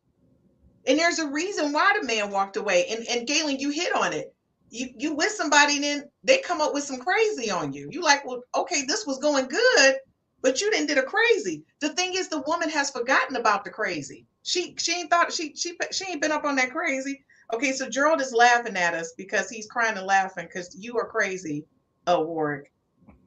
And there's a reason why the man walked away. And Galen, you hit on it. You with somebody and then they come up with some crazy on you. You like, well, okay, this was going good, but you didn't did a crazy. The thing is, the woman has forgotten about the crazy. She ain't thought she ain't been up on that crazy. Okay, so Gerald is laughing at us because he's crying and laughing because you are crazy, Warwick.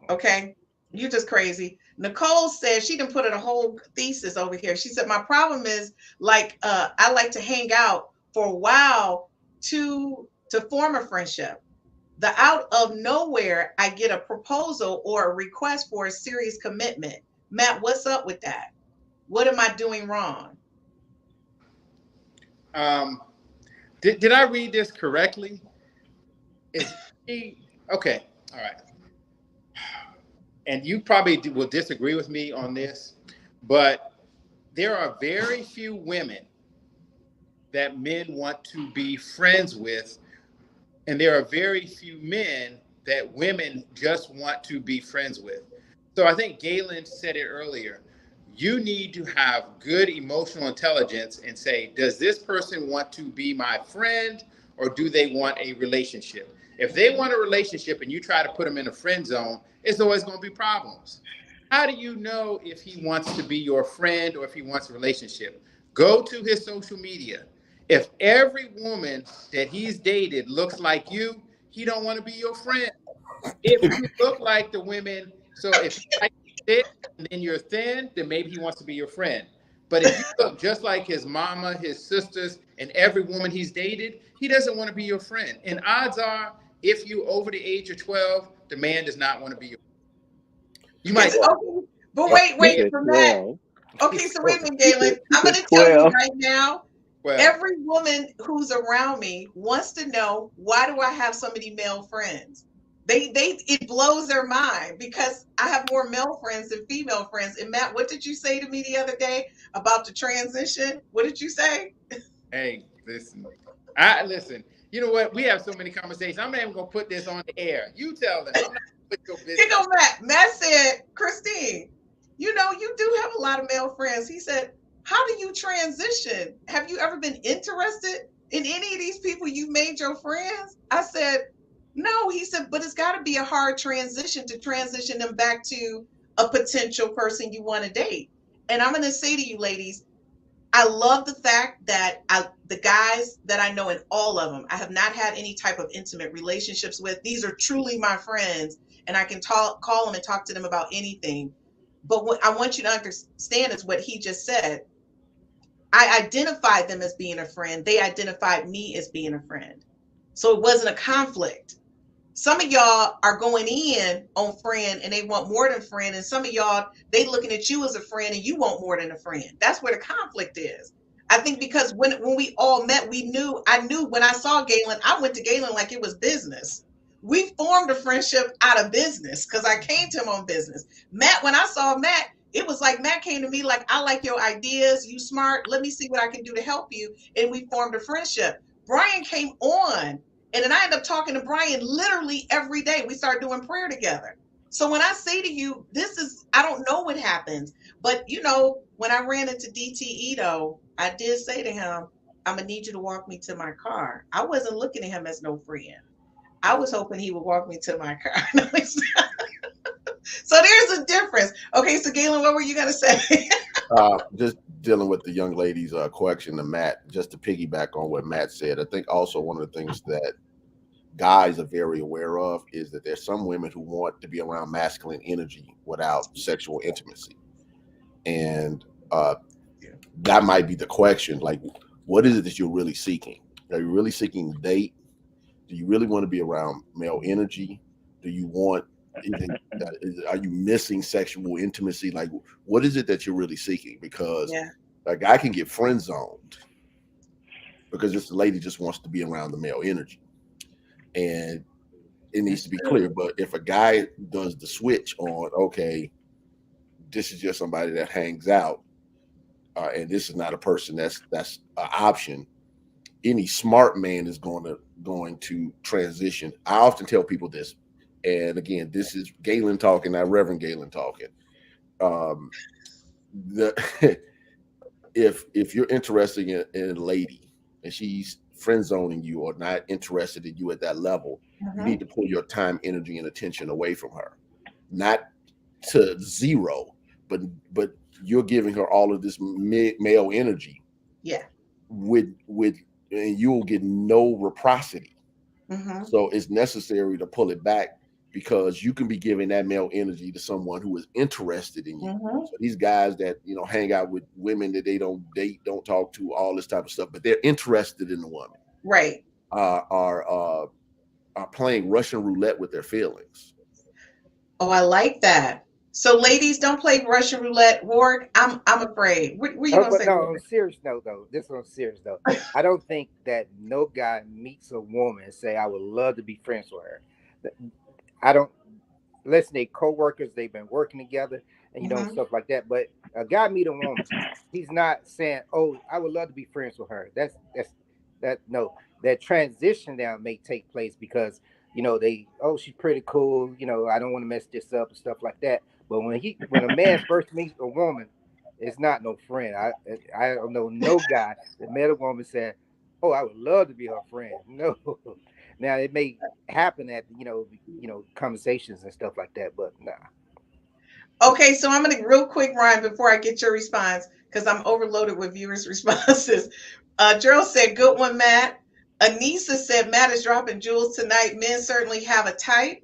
Okay, you just crazy. Nicole said she didn't put in a whole thesis over here. She said, my problem is like I like to hang out for a while to form a friendship. The out of nowhere, I get a proposal or a request for a serious commitment. Matt, what's up with that? What am I doing wrong? Did I read this correctly? Okay, all right. And you probably will disagree with me on this, but there are very few women that men want to be friends with, and there are very few men that women just want to be friends with. So I think Galen said it earlier. you need to have good emotional intelligence and say, does this person want to be my friend or do they want a relationship? If they want a relationship and you try to put them in a friend zone, it's always going to be problems. How do you know if he wants to be your friend or if he wants a relationship? Go to his social media. If every woman that he's dated looks like you, he don't want to be your friend. If you look like the women, so if you like thick and then you're thin, then maybe he wants to be your friend. But if you look just like his mama, his sisters, and every woman he's dated, he doesn't want to be your friend. And odds are, if you over the age of 12, the man does not want to be your friend. You might. Okay, but wait for that. Okay, so wait a minute, Galen. I'm going to tell you right now. Well, every woman who's around me wants to know, why do I have so many male friends? It blows their mind because I have more male friends than female friends. And Matt, what did you say to me the other day about the transition? What did you say? Hey, listen. Listen. You know what? We have so many conversations. I'm not even gonna put this on the air. You tell them. I'm not gonna put your business. You know, Matt said, Christine, you know, you do have a lot of male friends. He said, how do you transition? Have you ever been interested in any of these people you've made your friends? I said, no. He said, but it's got to be a hard transition to transition them back to a potential person you want to date. And I'm going to say to you, ladies, I love the fact that the guys that I know, and all of them, I have not had any type of intimate relationships with. These are truly my friends, and I can call them and talk to them about anything. But what I want you to understand is what he just said. I identified them as being a friend. They identified me as being a friend. So it wasn't a conflict. Some of y'all are going in on friend and they want more than friend. And some of y'all, they looking at you as a friend and you want more than a friend. That's where the conflict is. I think because when we all met, I knew when I saw Galen, I went to Galen like it was business. We formed a friendship out of business because I came to him on business. Matt, when I saw Matt, it was like Matt came to me like, I like your ideas. You smart. Let me see what I can do to help you. And we formed a friendship. Brian came on. And then I ended up talking to Brian literally every day. We started doing prayer together. So when I say to you, I don't know what happens. But, you know, when I ran into DTE, though, I did say to him, I'm going to need you to walk me to my car. I wasn't looking at him as no friend. I was hoping he would walk me to my car. So there's a difference. Okay, so Galen, what were you going to say? Just dealing with the young lady's question to Matt, just to piggyback on what Matt said. I think also one of the things that guys are very aware of is that there's some women who want to be around masculine energy without sexual intimacy. And that might be the question. Like, what is it that you're really seeking? Are you really seeking to date? Do you really want to be around male energy? Do you want are you missing sexual intimacy? Like, what is it that you're really seeking? Because a guy can get friend zoned because this lady just wants to be around the male energy, and it needs to be clear. But if a guy does the switch on, okay, this is just somebody that hangs out, and this is not a person that's an option, any smart man is going to transition. I often tell people this. And again, this is Galen talking, not Reverend Galen talking. If you're interested in a lady and she's friend zoning you or not interested in you at that level, you need to pull your time, energy, and attention away from her. Not to zero, but you're giving her all of this male energy. Yeah. And you'll get no reciprocity. So it's necessary to pull it back, because you can be giving that male energy to someone who is interested in you. So these guys that, you know, hang out with women that they don't date, don't talk to, all this type of stuff, but they're interested in the woman. Right. Are playing Russian roulette with their feelings. Oh, I like that. So ladies, don't play Russian roulette. Ward, I'm afraid. What you gonna say? No, on a serious note though, I don't think that no guy meets a woman and say, I would love to be friends with her. I don't listen, they co-workers, they've been working together and you know, stuff like that. But a guy meet a woman, he's not saying, oh, I would love to be friends with her. That transition now may take place because, you know, she's pretty cool, you know, I don't want to mess this up and stuff like that. But when a man first meets a woman, it's not no friend. I don't know no guy that met a woman said, "Oh, I would love to be her friend." No. Now it may happen at conversations and stuff like that, but nah. Okay, so I'm gonna real quick, Ryan, before I get your response, because I'm overloaded with viewers' responses. Gerald said, "Good one, Matt." Anissa said, "Matt is dropping jewels tonight. Men certainly have a type."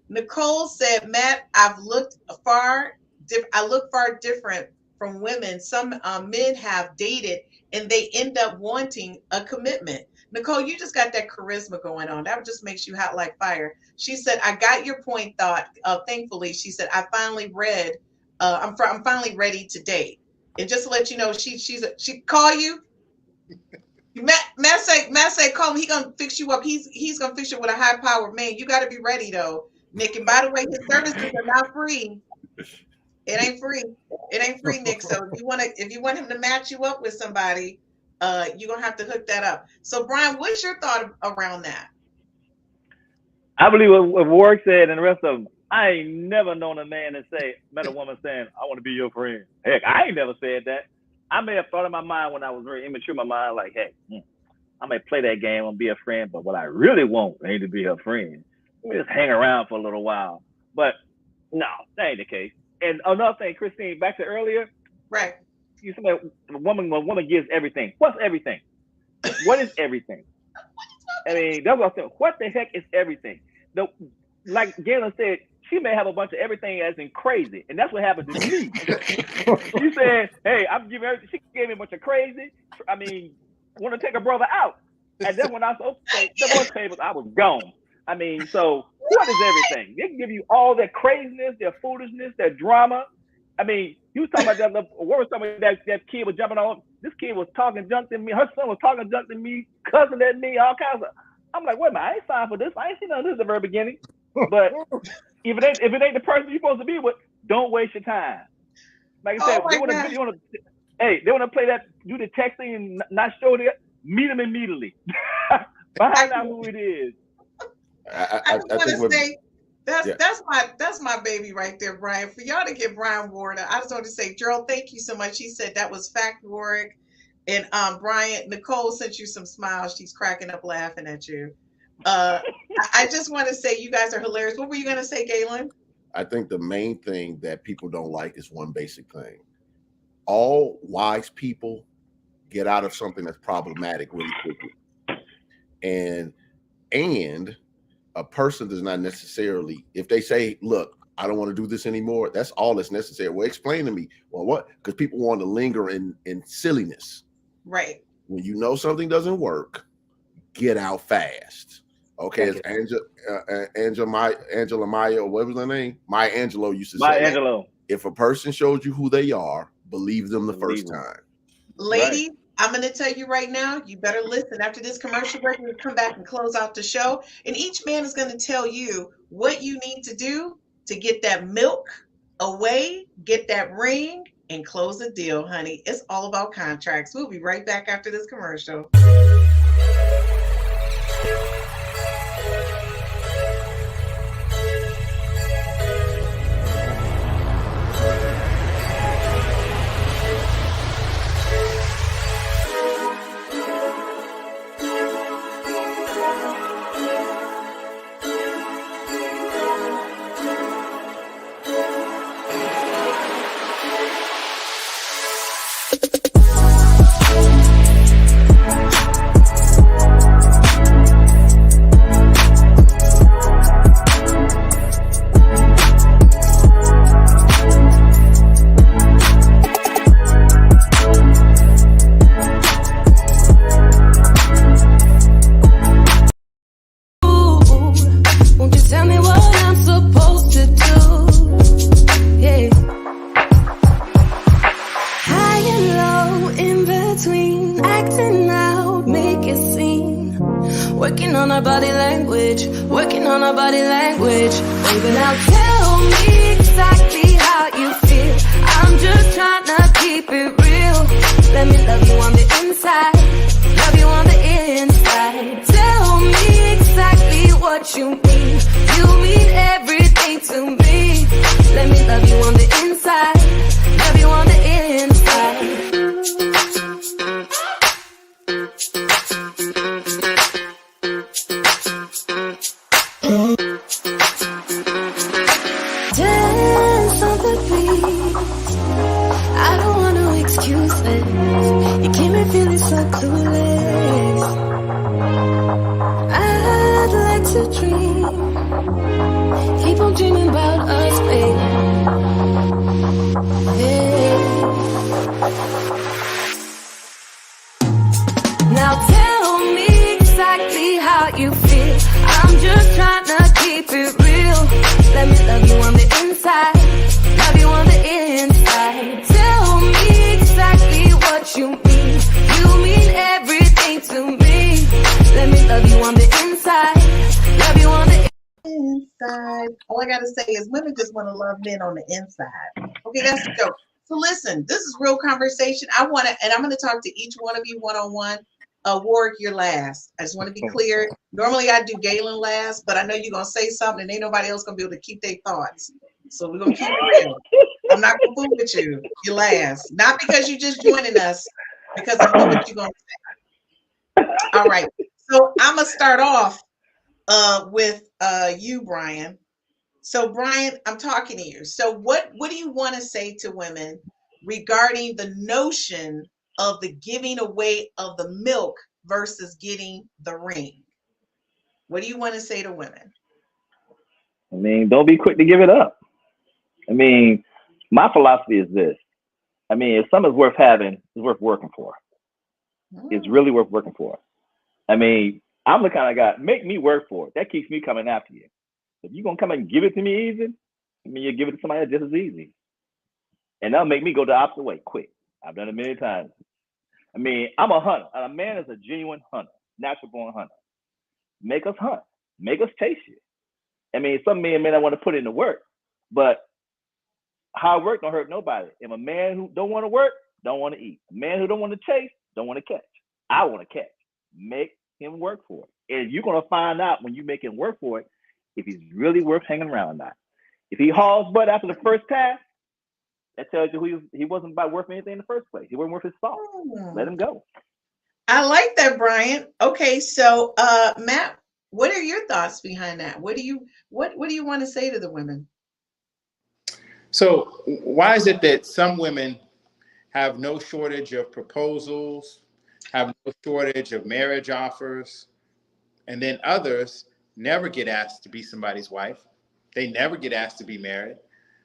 Nicole said, "Matt, I look far different from women. Some men have dated and they end up wanting a commitment." Nicole, you just got that charisma going on. That just makes you hot like fire. She said, "I got your point, thought. Thankfully," she said, "I finally read. I'm finally ready to date." And just to let you know, she call you. Matt say, call him. He gonna fix you up. He's gonna fix you with a high powered man. You got to be ready though, Nick. And by the way, his services are not free. It ain't free. It ain't free, Nick. So if you want him to match you up with somebody, you're gonna have to hook that up. So Brian, what's your thought around that? I believe what Warwick said and the rest of them. I ain't never known a man that met a woman saying, "I want to be your friend." Heck, I ain't never said that. I may have thought in my mind when I was very immature in my mind, like, hey, I may play that game and be a friend, but what I really want ain't to be her friend. Let me just hang around for a little while. But no, that ain't the case. And another thing, Christine, back to earlier. Right. You said that a woman gives everything. What's everything? What is everything? I mean, that's what I said. What the heck is everything? Like Galen said, she may have a bunch of everything as in crazy, and that's what happened to me. She said, "Hey, I'm giving everything." She gave me a bunch of crazy. I mean, want to take a brother out, and then when I said, "Okay, the boy tables," I was gone. I mean, so what is everything? They can give you all their craziness, their foolishness, their drama. I mean, you was talking about that. What was somebody that kid was jumping on? This kid was talking junk to me. Her son was talking junk to me, cussing at me, all kinds of. I'm like, wait a minute, I ain't signed for this. I ain't seen none of this at the very beginning. But if it ain't the person you're supposed to be with, don't waste your time. Like I said, they want to play that, do the texting and not show it. Meet them immediately. Find out who it is. I just want to say that's my baby right there, Brian. For y'all to get Brian Ward, I just want to say, Gerald, thank you so much. He said that was fact, Warwick. And Brian, Nicole sent you some smiles. She's cracking up laughing at you. I just want to say you guys are hilarious. What were you going to say, Galen? I think the main thing that people don't like is one basic thing. All wise people get out of something that's problematic really quickly. And a person does not necessarily, if they say, "Look, I don't want to do this anymore," that's all that's necessary. Well, explain to me. Well, what? Because people want to linger in silliness. Right. When you know something doesn't work, get out fast. Okay, it's Angela Maya, or what was her name? Maya Angelou used to say. Maya Angelou. If a person shows you who they are, believe them the first time. Ladies, I'm going to tell you right now, you better listen. After this commercial break, we'll come back and close out the show. And each man is going to tell you what you need to do to get that milk away, get that ring, and close the deal, honey. It's all about contracts. We'll be right back after this commercial. Working on our body language, working on our body language. Baby, now tell me exactly how you feel. I'm just trying to keep it real. Let me love you on the inside, love you on the inside. Tell me exactly what you mean. You mean everything to me. Let me love you on the inside, love you on the inside. I don't want no excuses. You keep me feeling so clueless. I'd like to dream. Keep on dreaming about us, baby. Yeah. Now tell me exactly how you feel. I'm just trying to keep it real. Let me love you on the inside. Love you on the inside. Tell me exactly what you mean. You mean everything to me. Let me love you on the inside. Love you on the inside. All I gotta say is women just want to love men on the inside. Okay, that's a joke. So listen, this is real conversation. I want to, and I'm going to talk to each one of you one-on-one. Warwick, you're last. I just want to be clear. Normally I do Galen last, but I know you're going to say something and ain't nobody else going to be able to keep their thoughts. So we're going to keep it real. I'm not going to fool with you. You're last. Not because you're just joining us, because I know what you're going to say. All right. So I'm going to start off with you, Brian. So Brian, I'm talking to you. So what do you want to say to women regarding the notion of the giving away of the milk versus getting the ring? What do you want to say to women? I mean, don't be quick to give it up. I mean, my philosophy is this. I mean, if something's worth having, it's worth working for. It's really worth working for. I mean, I'm the kind of guy, make me work for it. That keeps me coming after you. If you're going to come and give it to me easy, I mean, you give it to somebody just as easy. And that'll make me go the opposite way quick. I've done it many times. I mean, I'm a hunter. A man is a genuine hunter, natural born hunter. Make us hunt. Make us chase you. I mean, some men may not want to put in the work, but hard work don't hurt nobody. If a man who don't want to work, don't want to eat. A man who don't want to chase, don't want to catch. I want to catch. Make him work for it. And you're going to find out when you make him work for it if he's really worth hanging around or not. If he hauls butt after the first pass, that tells you he wasn't about worth anything in the first place. He wasn't worth his salt. Let him go. I like that, Brian. Okay, so Matt, what are your thoughts behind that? What do you want to say to the women? So why is it that some women have no shortage of proposals, have no shortage of marriage offers, and then others never get asked to be somebody's wife? They never get asked to be married.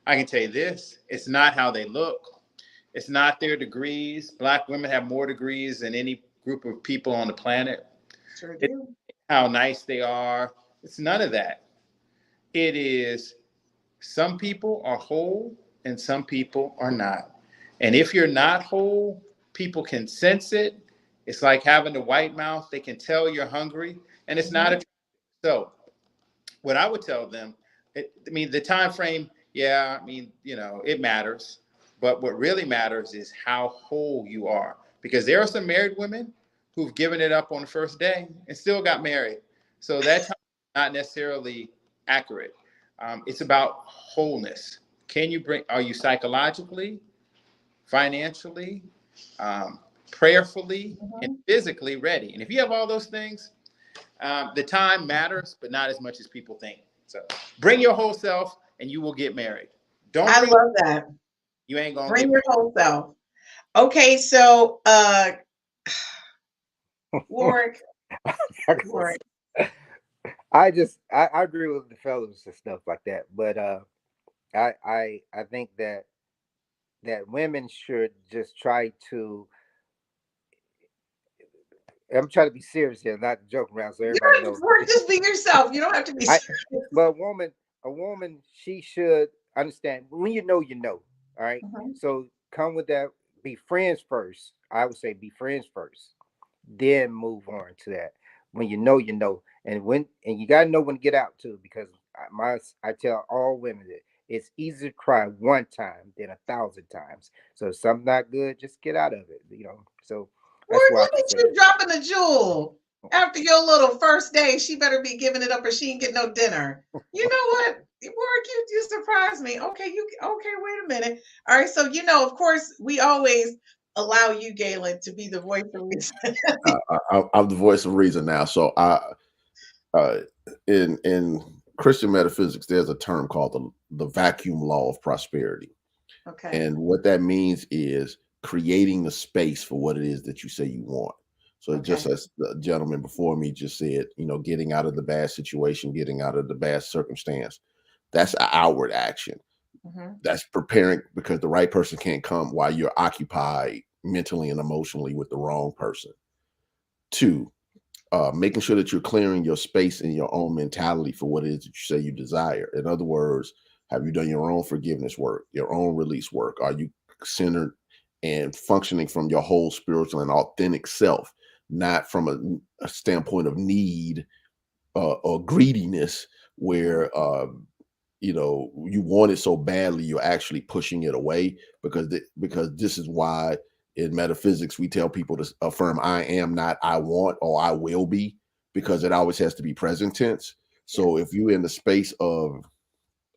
I can tell you this, it's not how they look. It's not their degrees. Black women have more degrees than any group of people on the planet. Sure do. It's how nice they are. It's none of that. It is some people are whole and some people are not. And if you're not whole, people can sense it. It's like having the white mouth. They can tell you're hungry, and it's not a. So what I would tell them, the time frame, it matters. But what really matters is how whole you are. Because there are some married women who've given it up on the first day and still got married. So that's not necessarily accurate. It's about wholeness. Are you psychologically, financially, prayerfully, and physically ready? And if you have all those things, the time matters, but not as much as people think. So bring your whole self and you will get married. I love that. You ain't gonna bring your whole self. Okay, so Warwick. I agree with the fellas and stuff like that, but I think that women should just try to. I'm trying to be serious here, not joking around. So everybody knows. Just be yourself. You don't have to be serious. But a woman, she should understand. When you know, you know. All right. So come with that. Be friends first. I would say be friends first, then move on to that. When you know, you know, and you gotta know when to get out too. Because I tell all women that it's easier to cry one time than 1,000 times. So if something's not good, just get out of it. So. Look at you dropping the jewel. After your little first day, she better be giving it up or she ain't get no dinner. You know what? Warwick, you surprised me. Okay, wait a minute. All right, so of course, we always allow you, Galen, to be the voice of reason. I'm the voice of reason now. So in Christian metaphysics, there's a term called the vacuum law of prosperity. Okay. And what that means is creating the space for what it is that you say you want. So just as the gentleman before me just said, getting out of the bad situation, getting out of the bad circumstance, that's an outward action. That's preparing, because the right person can't come while you're occupied mentally and emotionally with the wrong person. 2, making sure that you're clearing your space and your own mentality for what it is that you say you desire. In other words, have you done your own forgiveness work, your own release work? Are you centered and functioning from your whole spiritual and authentic self, not from a standpoint of need or greediness, where you want it so badly you're actually pushing it away? Because this is why in metaphysics we tell people to affirm I am, not I want or I will be, because it always has to be present tense. So if you're in the space of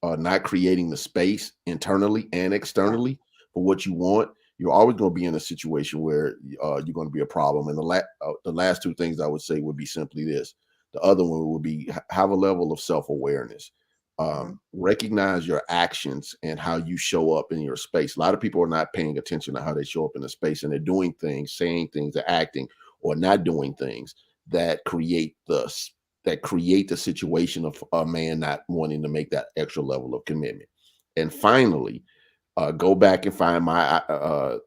not creating the space internally and externally for what you want, you're always going to be in a situation where you're going to be a problem. And the last 2 things I would say would be simply this. The other one would be have a level of self-awareness. Recognize your actions and how you show up in your space. A lot of people are not paying attention to how they show up in the space, and they're doing things, saying things, or acting, or not doing things that create the situation of a man not wanting to make that extra level of commitment. And finally, go back and find my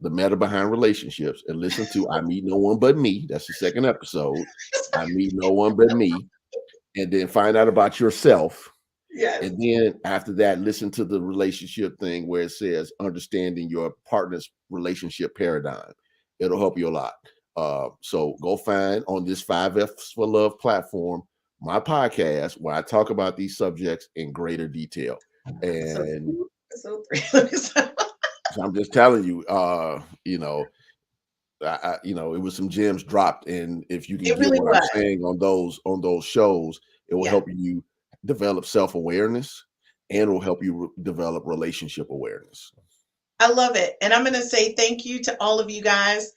the meta behind relationships and listen to I Meet No One But Me. That's the 2nd episode. I Meet No One But Me. And then find out about yourself. Yes. And then after that, listen to the relationship thing where it says understanding your partner's relationship paradigm. It'll help you a lot. So go find on this 5Fs for Love platform my podcast where I talk about these subjects in greater detail. And so I'm just telling you, it was some gems dropped, and if you can get really what I'm saying on those shows, it will help you develop self-awareness, and it will help you develop relationship awareness. I love it. And I'm going to say thank you to all of you guys.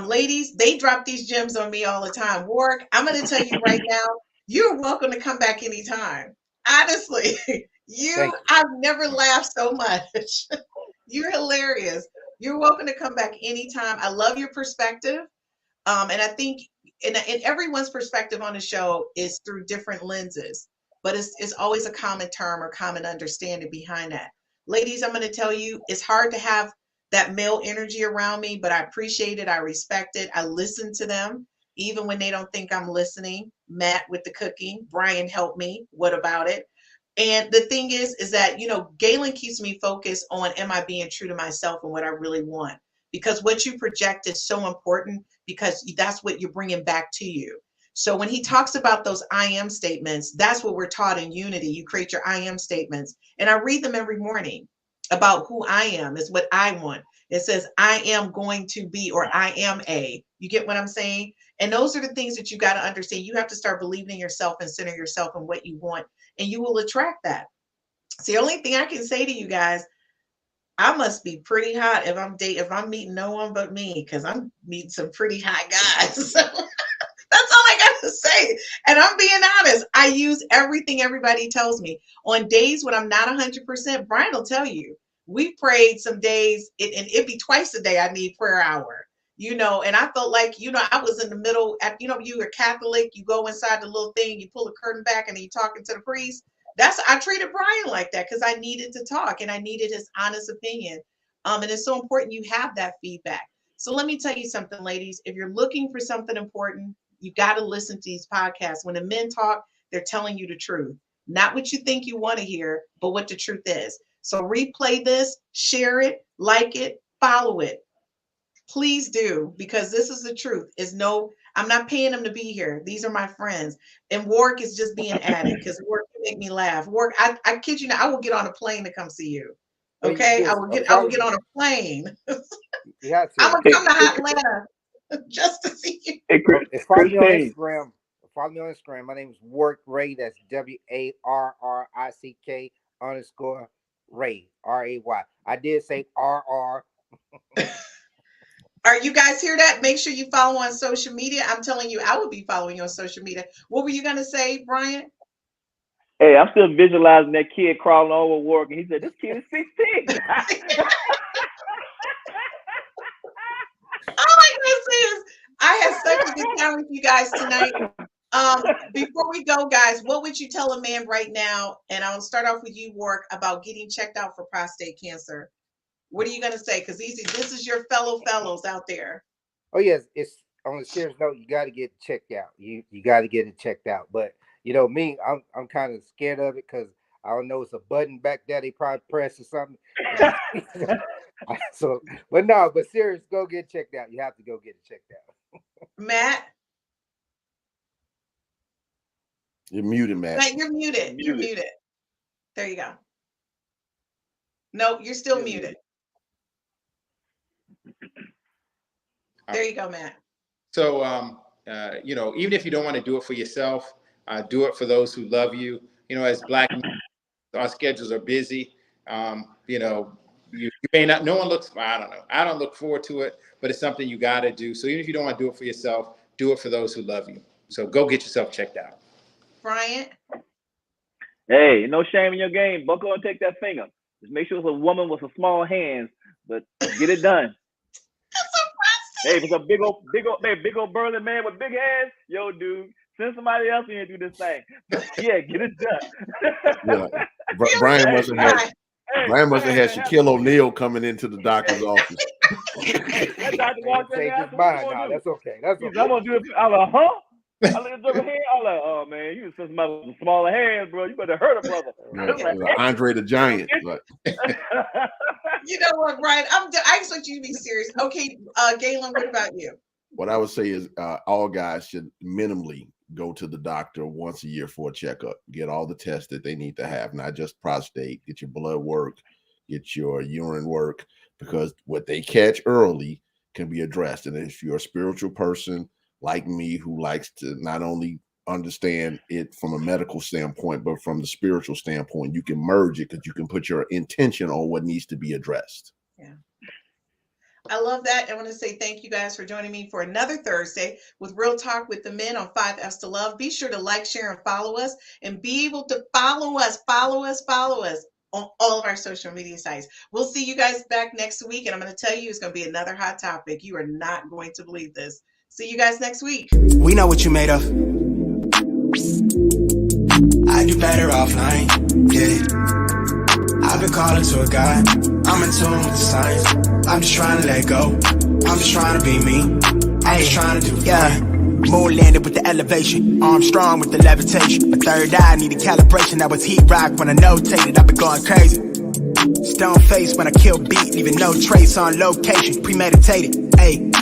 Ladies, they drop these gems on me all the time. Warwick, I'm going to tell you right now, you're welcome to come back anytime. Honestly, I've never laughed so much. You're hilarious. You're welcome to come back anytime. I love your perspective. And I think and everyone's perspective on the show is through different lenses, but it's always a common term or common understanding behind that. Ladies, I'm going to tell you, it's hard to have that male energy around me, but I appreciate it. I respect it. I listen to them, even when they don't think I'm listening. Matt with the cooking, Brian helped me. What about it? And the thing is that, Galen keeps me focused on, am I being true to myself and what I really want? Because what you project is so important, because that's what you're bringing back to you. So when he talks about those I am statements, that's what we're taught in Unity. You create your I am statements. And I read them every morning about who I am is what I want. It says, I am going to be, or I am a. You get what I'm saying? And those are the things that you got to understand. You have to start believing in yourself and center yourself in what you want, and you will attract that. It's the only thing I can say to you guys. I must be pretty hot if I'm meeting no one but me, because I'm meeting some pretty hot guys. So that's all I got to say. And I'm being honest. I use everything everybody tells me. On days when I'm not 100%, Brian will tell you. We prayed some days, and it'd be twice a day I need prayer hour. And I felt like, I was in the middle. You're Catholic, you go inside the little thing, you pull the curtain back, and then you're talking to the priest. I treated Brian like that because I needed to talk and I needed his honest opinion. And it's so important you have that feedback. So let me tell you something, ladies. If you're looking for something important, you got to listen to these podcasts. When the men talk, they're telling you the truth. Not what you think you want to hear, but what the truth is. So replay this, share it, like it, follow it. Please do, because this is the truth. I'm not paying them to be here. These are my friends. And Warwick is just being added because Warwick can make me laugh. Warwick, I kid you not, I will get on a plane to come see you. Okay? I will get on a plane. I'm gonna come to Atlanta just to see you. Hey, Follow me on Instagram. Follow me on Instagram. My name is Warwick Ray. That's WARRICK_Ray. RAY. I did say RR. All right, you guys hear that? Make sure you follow on social media. I'm telling you, I will be following you on social media. What were you going to say, Brian? Hey, I'm still visualizing that kid crawling over Warwick, and he said, this kid is 16. you guys tonight. Before we go, guys, what would you tell a man right now? And I'll start off with you, Warwick, about getting checked out for prostate cancer. What are you going to say? Because this is your fellows out there. Oh yes, it's on a serious note. You got to get checked out. You got to get it checked out. But you know me, I'm kind of scared of it because I don't know, it's a button back there they probably press or something. So, but no, but serious, go get checked out. You have to go get it checked out. Matt. You're muted, Matt. Matt, you're muted. You're muted. There you go. No, you're still muted. There you go, Matt. So, even if you don't want to do it for yourself, do it for those who love you. As Black men, our schedules are busy. You may not, no one looks, I don't know. I don't look forward to it, but it's something you got to do. So even if you don't want to do it for yourself, do it for those who love you. So go get yourself checked out. Bryant? Hey, no shame in your game. Buckle and take that finger. Just make sure it's a woman with some small hands, but get it done. Hey, if it's a big old burly man with big hands, yo, dude, send somebody else in here to do this thing. Yeah, get it done. Yeah. Brian must have had Shaquille O'Neal coming into the doctor's office. That doctor walked in there. That's okay. That's okay. I'm gonna do it. I'm like, huh? I look at the hand. I'm like, oh man, you just somebody with smaller hands, bro. You better hurt a brother. Like Andre the Giant. Like. You know what, Brian? I just want you to be serious. Okay, Galen, what about you? What I would say is all guys should minimally go to the doctor once a year for a checkup. Get all the tests that they need to have, not just prostate. Get your blood work, get your urine work, because what they catch early can be addressed. And if you're a spiritual person like me who likes to not only understand it from a medical standpoint, but from the spiritual standpoint, you can merge it because you can put your intention on what needs to be addressed. Yeah. I love that. I want to say thank you guys for joining me for another Thursday with Real Talk with the Men on 5Fs to Love. Be sure to like, share, and follow us, and be able to follow us on all of our social media sites. We'll see you guys back next week, and I'm going to tell you it's going to be another hot topic. You are not going to believe this. See you guys next week. We know what you made of. I do better offline, yeah. I've been calling to a guy. I'm in tune with the signs. I'm just trying to let go. I'm just trying to be me. I'm just trying to do Moon landed with the elevation. Armstrong with the levitation. My third eye needed calibration. I was heat rock when I notated. I've been going crazy. Stone face when I kill beat, leaving no trace on location. Premeditated, ayy.